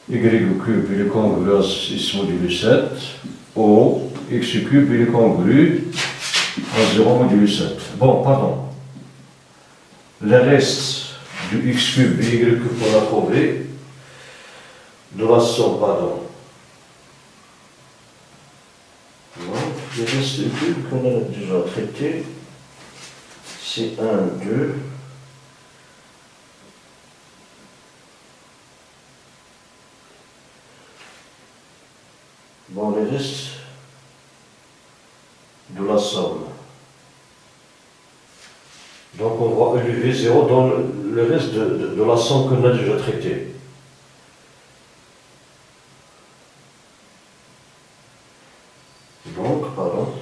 y au cube il est congru à 6 modulo 7, ou x cube il est congru à 0 modulo 7. Bon, pardon. Le reste du x cube et y cube qu'on a trouvé de la somme, pardon. Donc, le reste du cube qu'on a déjà traité, c'est 1, 2. Bon, le reste de la somme. Donc on va élever 0 dans le reste de la somme qu'on a déjà traitée. Donc, pardon.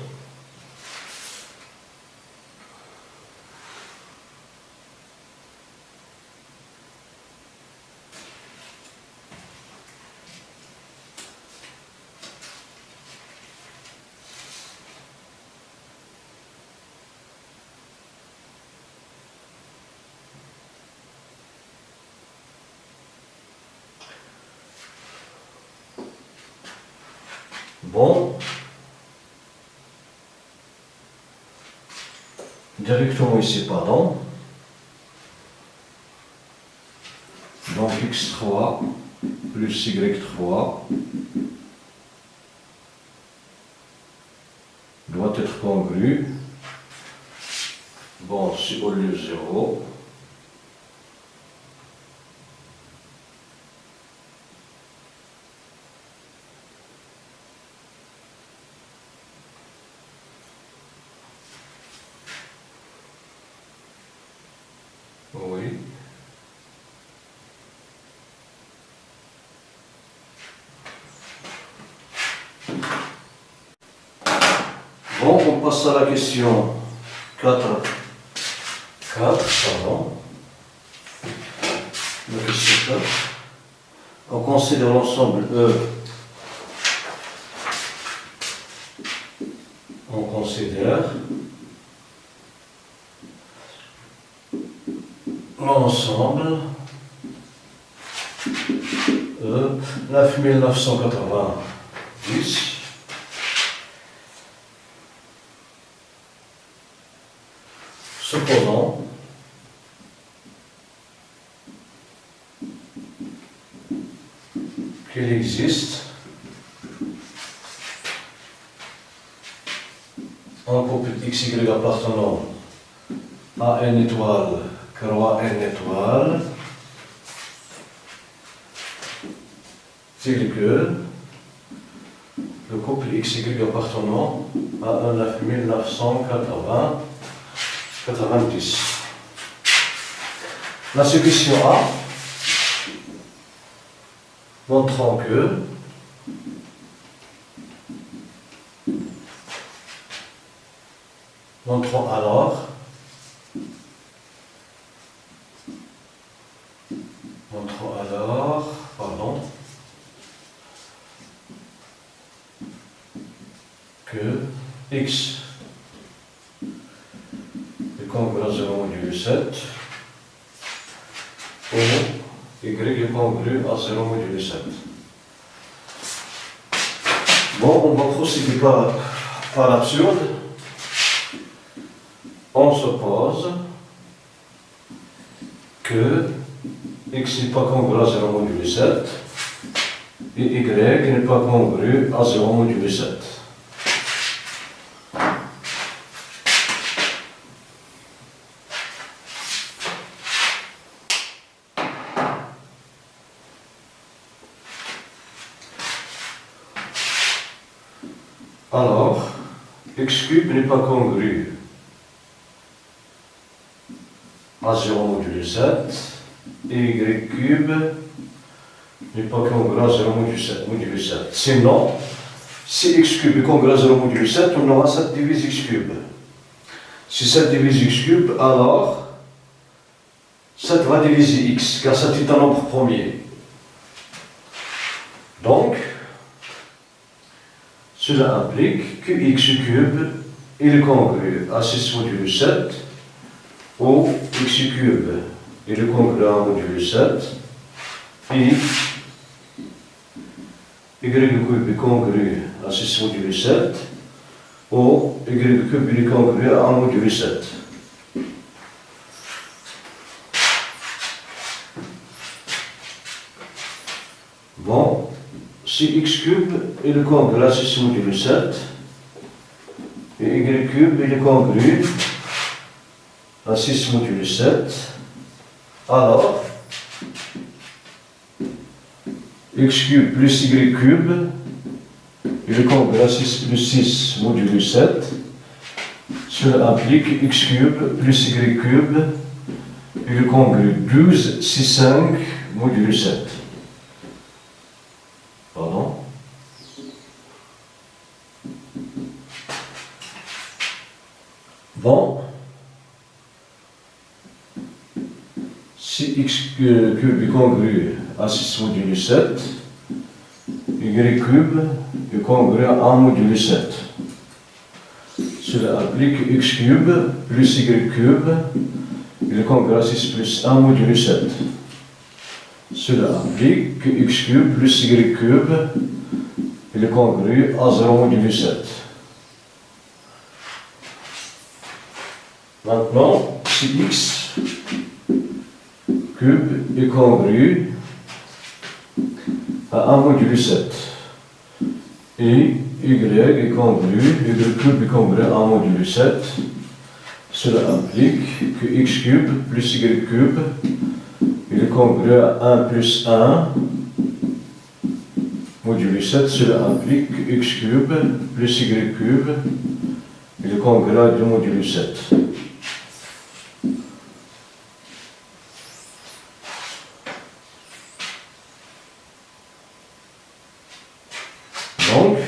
Bon, directement ici, pardon. Donc x3 plus y3 doit être congru. Bon, c'est au lieu 0. Oui. Bon, on passe à la question 4. 4, pardon. La question 4. On considère l'ensemble E. On considère l'ensemble E 9990. Supposons qu'il existe un couple couple XY appartenant à n étoile, croix n étoile, tel que le couple XY appartenant à un 9990. La solution A, montrant alors que x est congru à 0 modulo 7 ou y est congru à 0 modulo 7. Bon, on va procéder par l'absurde. On suppose que x n'est pas congru à 0 modulo 7 et y n'est pas congru à 0 modulo 7. Alors, x cube n'est pas congru à 0 modulo 7 et y cube n'est pas congru à 0 modulo 7. Sinon, si x cube est congru à 0 modulo 7, on aura 7 divise x cube. Si 7 divise x cube, alors 7 va diviser x, car 7 est un nombre premier. Donc, cela implique que x cube est congru à 6 modulo 7 ou x cube est congru à 1 modulo 7 et y cube est congru à 6 modulo 7 ou y cube est congru à 1 modulo 7. Bon, si x cube est congru à 6 modulo 7 et y cube est congru à 6 modulo 7, alors x cube plus y cube est congru à 6 plus 6 modulo 7. Cela implique x cube plus y cube est congru 12, 6, 5 modulo 7. Pardon. Bon. Si x cube est congru à 6 modulo 7, y cube est congru à 1 modulo 7. Cela implique que x cube plus y cube est congru à 6 plus 1 modulo 7. Cela implique que x cube plus y cube est congru à 0 modulo 7. Maintenant, si x cube est congru à 1 modulo 7 et y est congru, y cube est congru à 1 modulo 7, cela implique que x cube plus y cube est congru à 1 plus 1 modulo 7, cela implique que x cube plus y cube est congru à 2 modulo 7. Donc,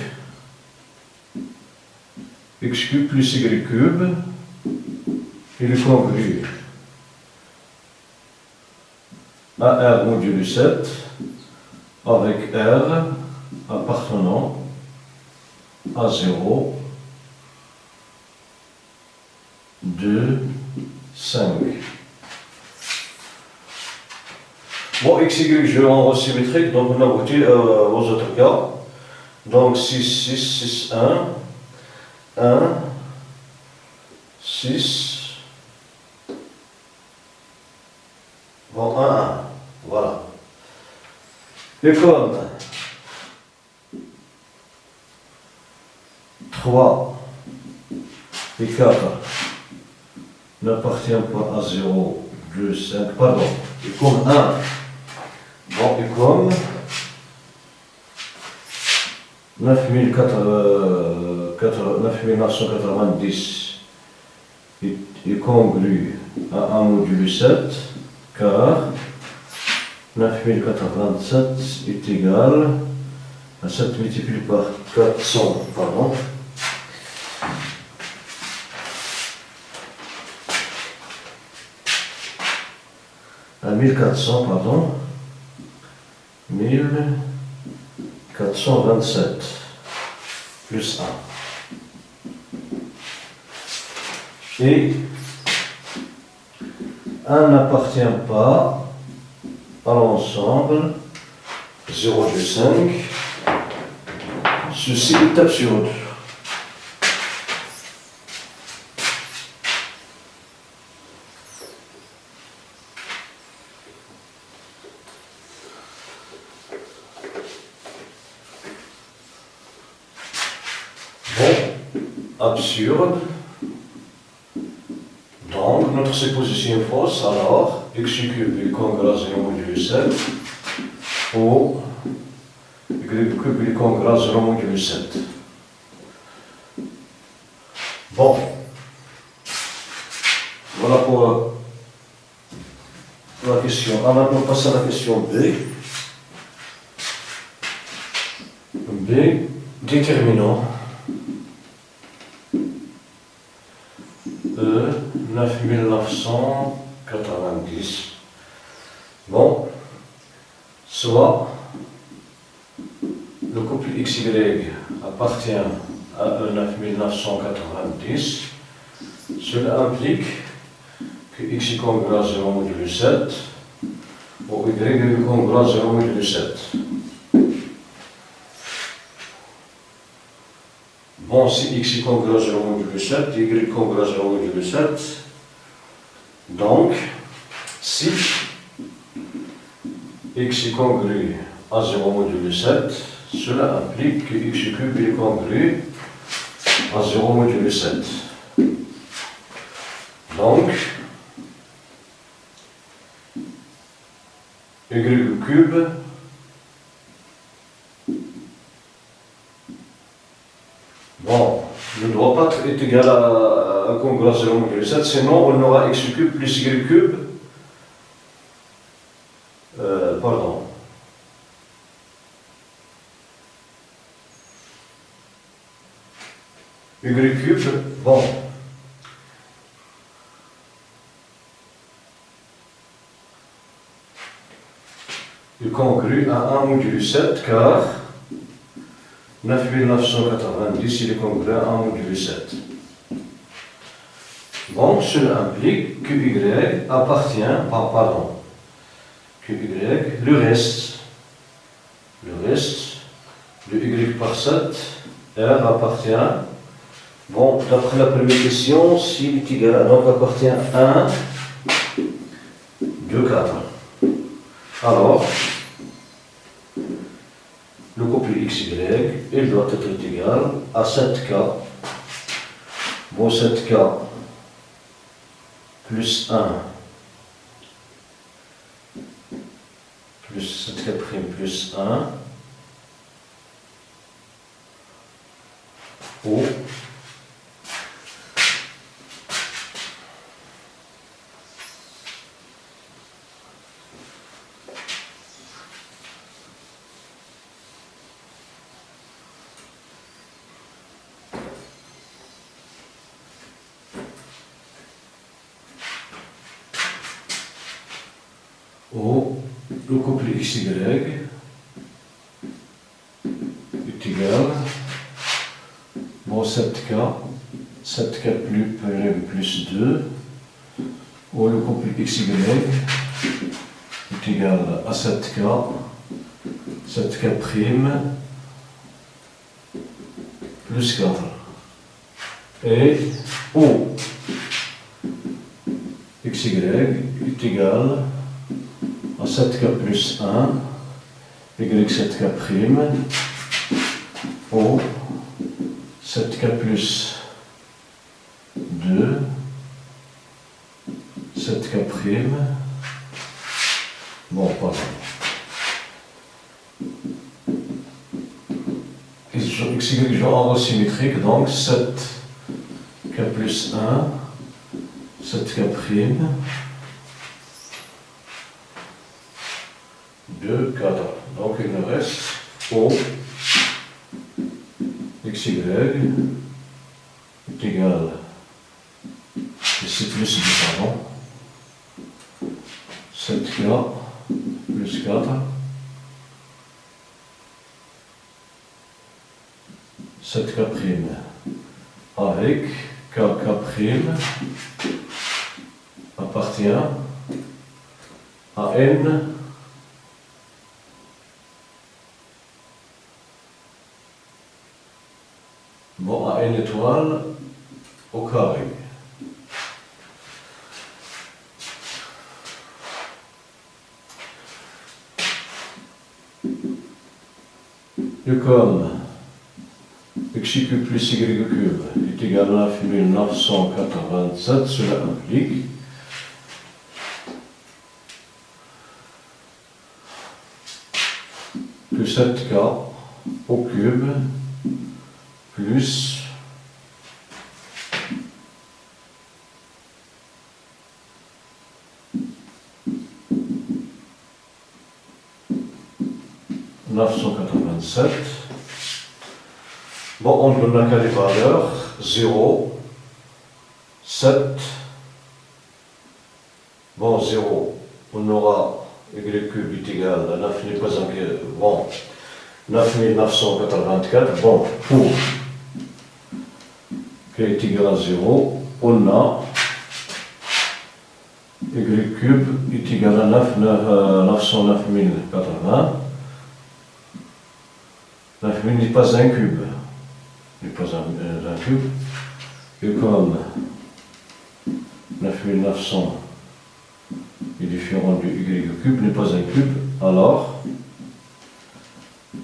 x cube plus y cube est congru à R modulo 7 avec R appartenant à 0, 2, 5. Bon, x, y, je rends symétrique, donc on aboutit aux autres cas. Donc 6, 6, 6, 1, 1, 6, bon, 1, 1, voilà. Et comme 3 et 4 n'appartient pas à 0, 2, 5, pardon, et comme 1, bon, et comme 9990 est congru à 1 modulo 7, car 9087 est égal à 7 multiplié par 400, pardon. À 1400, pardon. 1427 plus 1. Et 1 n'appartient pas à l'ensemble 0, 2, 5. Ceci est absurde. Bon, absurde. Donc, notre supposition est fausse, alors x cube est congru à 0 modulo 7 ou y cube est congru à 0 modulo 7. Bon, voilà pour la question A. Maintenant, on passe à la question B. B, déterminant E 9990. Bon, soit le couple XY appartient à E 9990, cela implique que X est congru à 0 modulo 7 ou Y est congru à 0 modulo 7. Bon, si X est congru à 0 modulo 7, Y est congru à 0 modulo 7, donc, si X est congru à 0 modulo 7, cela implique que X cube est congru à 0 modulo 7. Donc, Y cube bon, ne doit pas être égal à congru à 0 modulo 7, sinon on aura x cube plus y cube, pardon, y cube, bon, est congru à 1 modulo 7 car 9990, il est congru à 1 modulo 7. Bon, cela implique que Y appartient, pardon, que Y, le reste de Y par 7, R appartient, bon, d'après la première question, s'il est égal à, donc appartient à 1, 2, 4. Alors, le couple XY, il doit être égal à 7K. Bon, 7K plus 1 plus 7K' plus 1 ou le couple XY est égal, bon 7K plus 2, ou le couple XY est égal à 7K plus 4. Et ou XY est égal à 7K plus 1, Y 7K', ou 7K plus 2, 7K', bon, pardon. X, Y en rang symétrique, donc 7K plus 1, 7K', 2, 4. Donc il me reste O, XY est égal, ici plus 2, pardon, 7K plus 4, 7K' avec KK' appartient à N bon, à N étoile au carré. Et comme xq plus y cube est égal à 9987, cela implique que 7K au cube plus bon, on ne donne qu'à des valeurs 0, 7, bon 0, on aura y cube est égal à 9 n'est pas un bon 9984, bon pour k est égal à 0, on a y cube est égal à 909 080. 9000 n'est pas un cube, n'est pas un cube, et comme 9900 est différent du y cube, n'est pas un cube, alors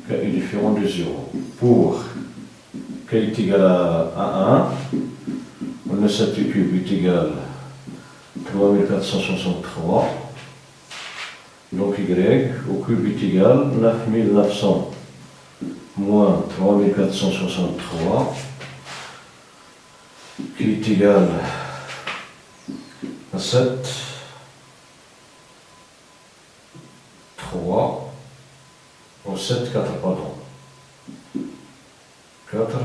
k est différent de 0. Pour k est égal à 1, on a 7 cube est égal à 3463, donc y au cube est égal à 9900 moins 3463, qui est égal à 7, 3, ou 7, 4, pardon, 4,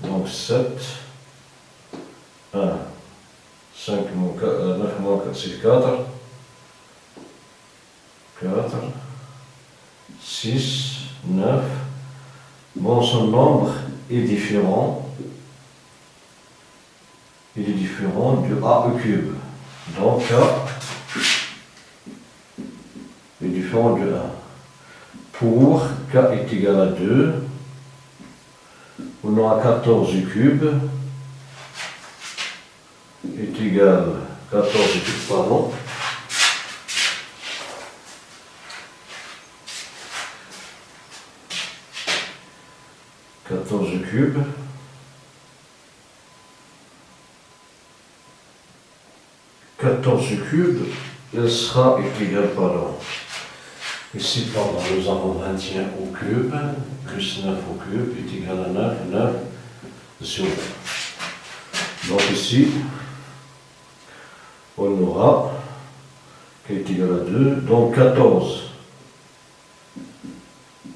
donc 7, 1, 5 moins 4, 9 moins 4, c'est 4, 4, 6, 9, bon, son nombre est différent. Il est différent du A au cube. Donc, K est différent de 1. Pour K est égal à 2, on aura 14 cube est égal à 14 cube, pardon. Cube elle sera égale, pardon, ici, pardon, nous avons 21 au cube, plus 9 au cube, est égal à 9, 9, 0. Donc ici, on aura, qui est égal à 2, donc 14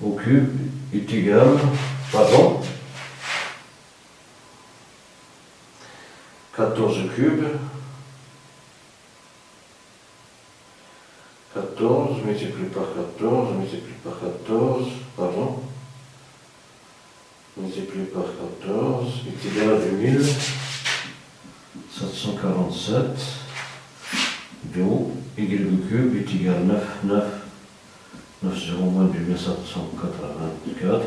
au cube est égal, pardon, 14 cube, 14 multiplié par 14, multiplié par 14, pardon, multiplié par 14 est égal à 2747, d'où y cube est égal à 9, 9, 9, 0 moins 2784,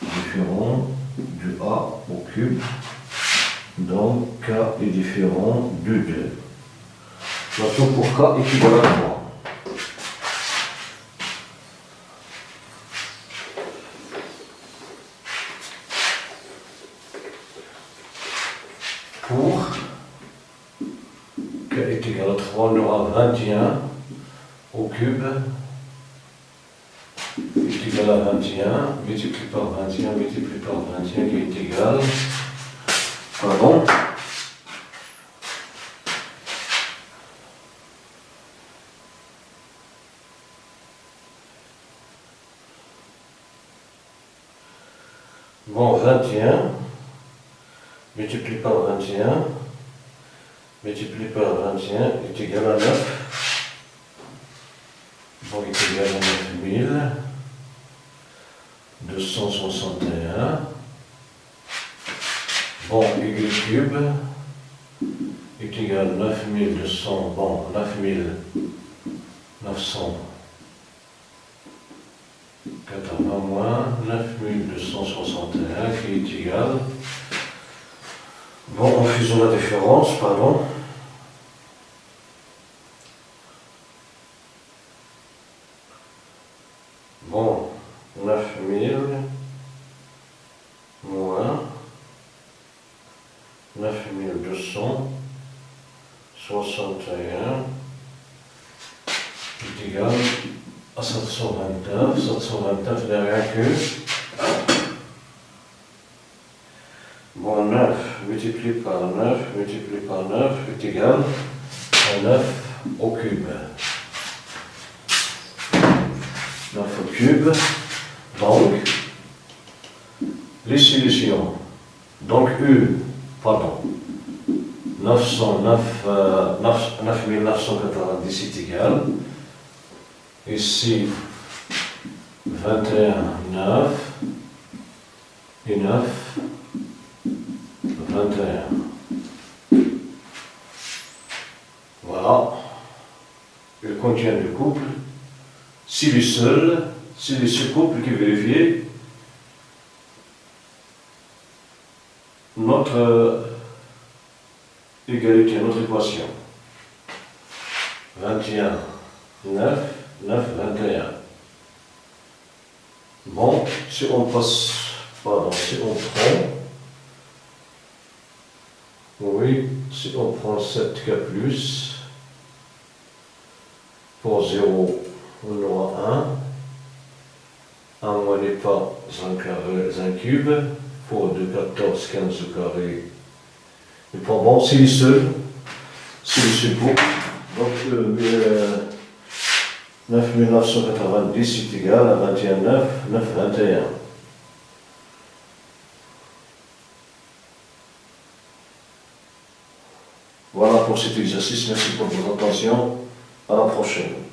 différent du A au cube, donc K est différent de 2. Maintenant pour K est égal à 3. Pour K est égal à 3, on aura 21 au cube est égal à 21, multiplié par 21, multiplié par 21 qui est égal, pardon, bon, 21 multiplié par 21 multiplié par 21 est égal à 9. Bon, est égal à 9261. Bon, y cube est égal à 9200. Bon, 9980 moins 9261 qui est égal. Bon, en faisant la différence, pardon. Bon, 9000 moins 9261 est égal à 729. 729 n'est rien que. Bon, 9 multiplié par 9 multiplié par 9 est égal à 9 au cube. 9 au cube. Donc, les solutions. Donc, U, pardon, 9990 est égal. Ici, 21, 9 et 9, 21. Voilà. Il contient le couple. S'il est seul, c'est ce couple qui est vérifié. Notre égalité, notre équation. 21, 9, 9, 21. Bon, si on passe, pardon, si on prend, oui, si on prend 7K plus, pour 0, on aura 1. 1 moins n'est pas un cube. Pour 2, 14, 15 au carré. Et pour bon, c'est le seul couple. Donc, 9990 est égal à 21, 9, 9, 21. Voilà pour cet exercice. Merci pour votre attention. À la prochaine.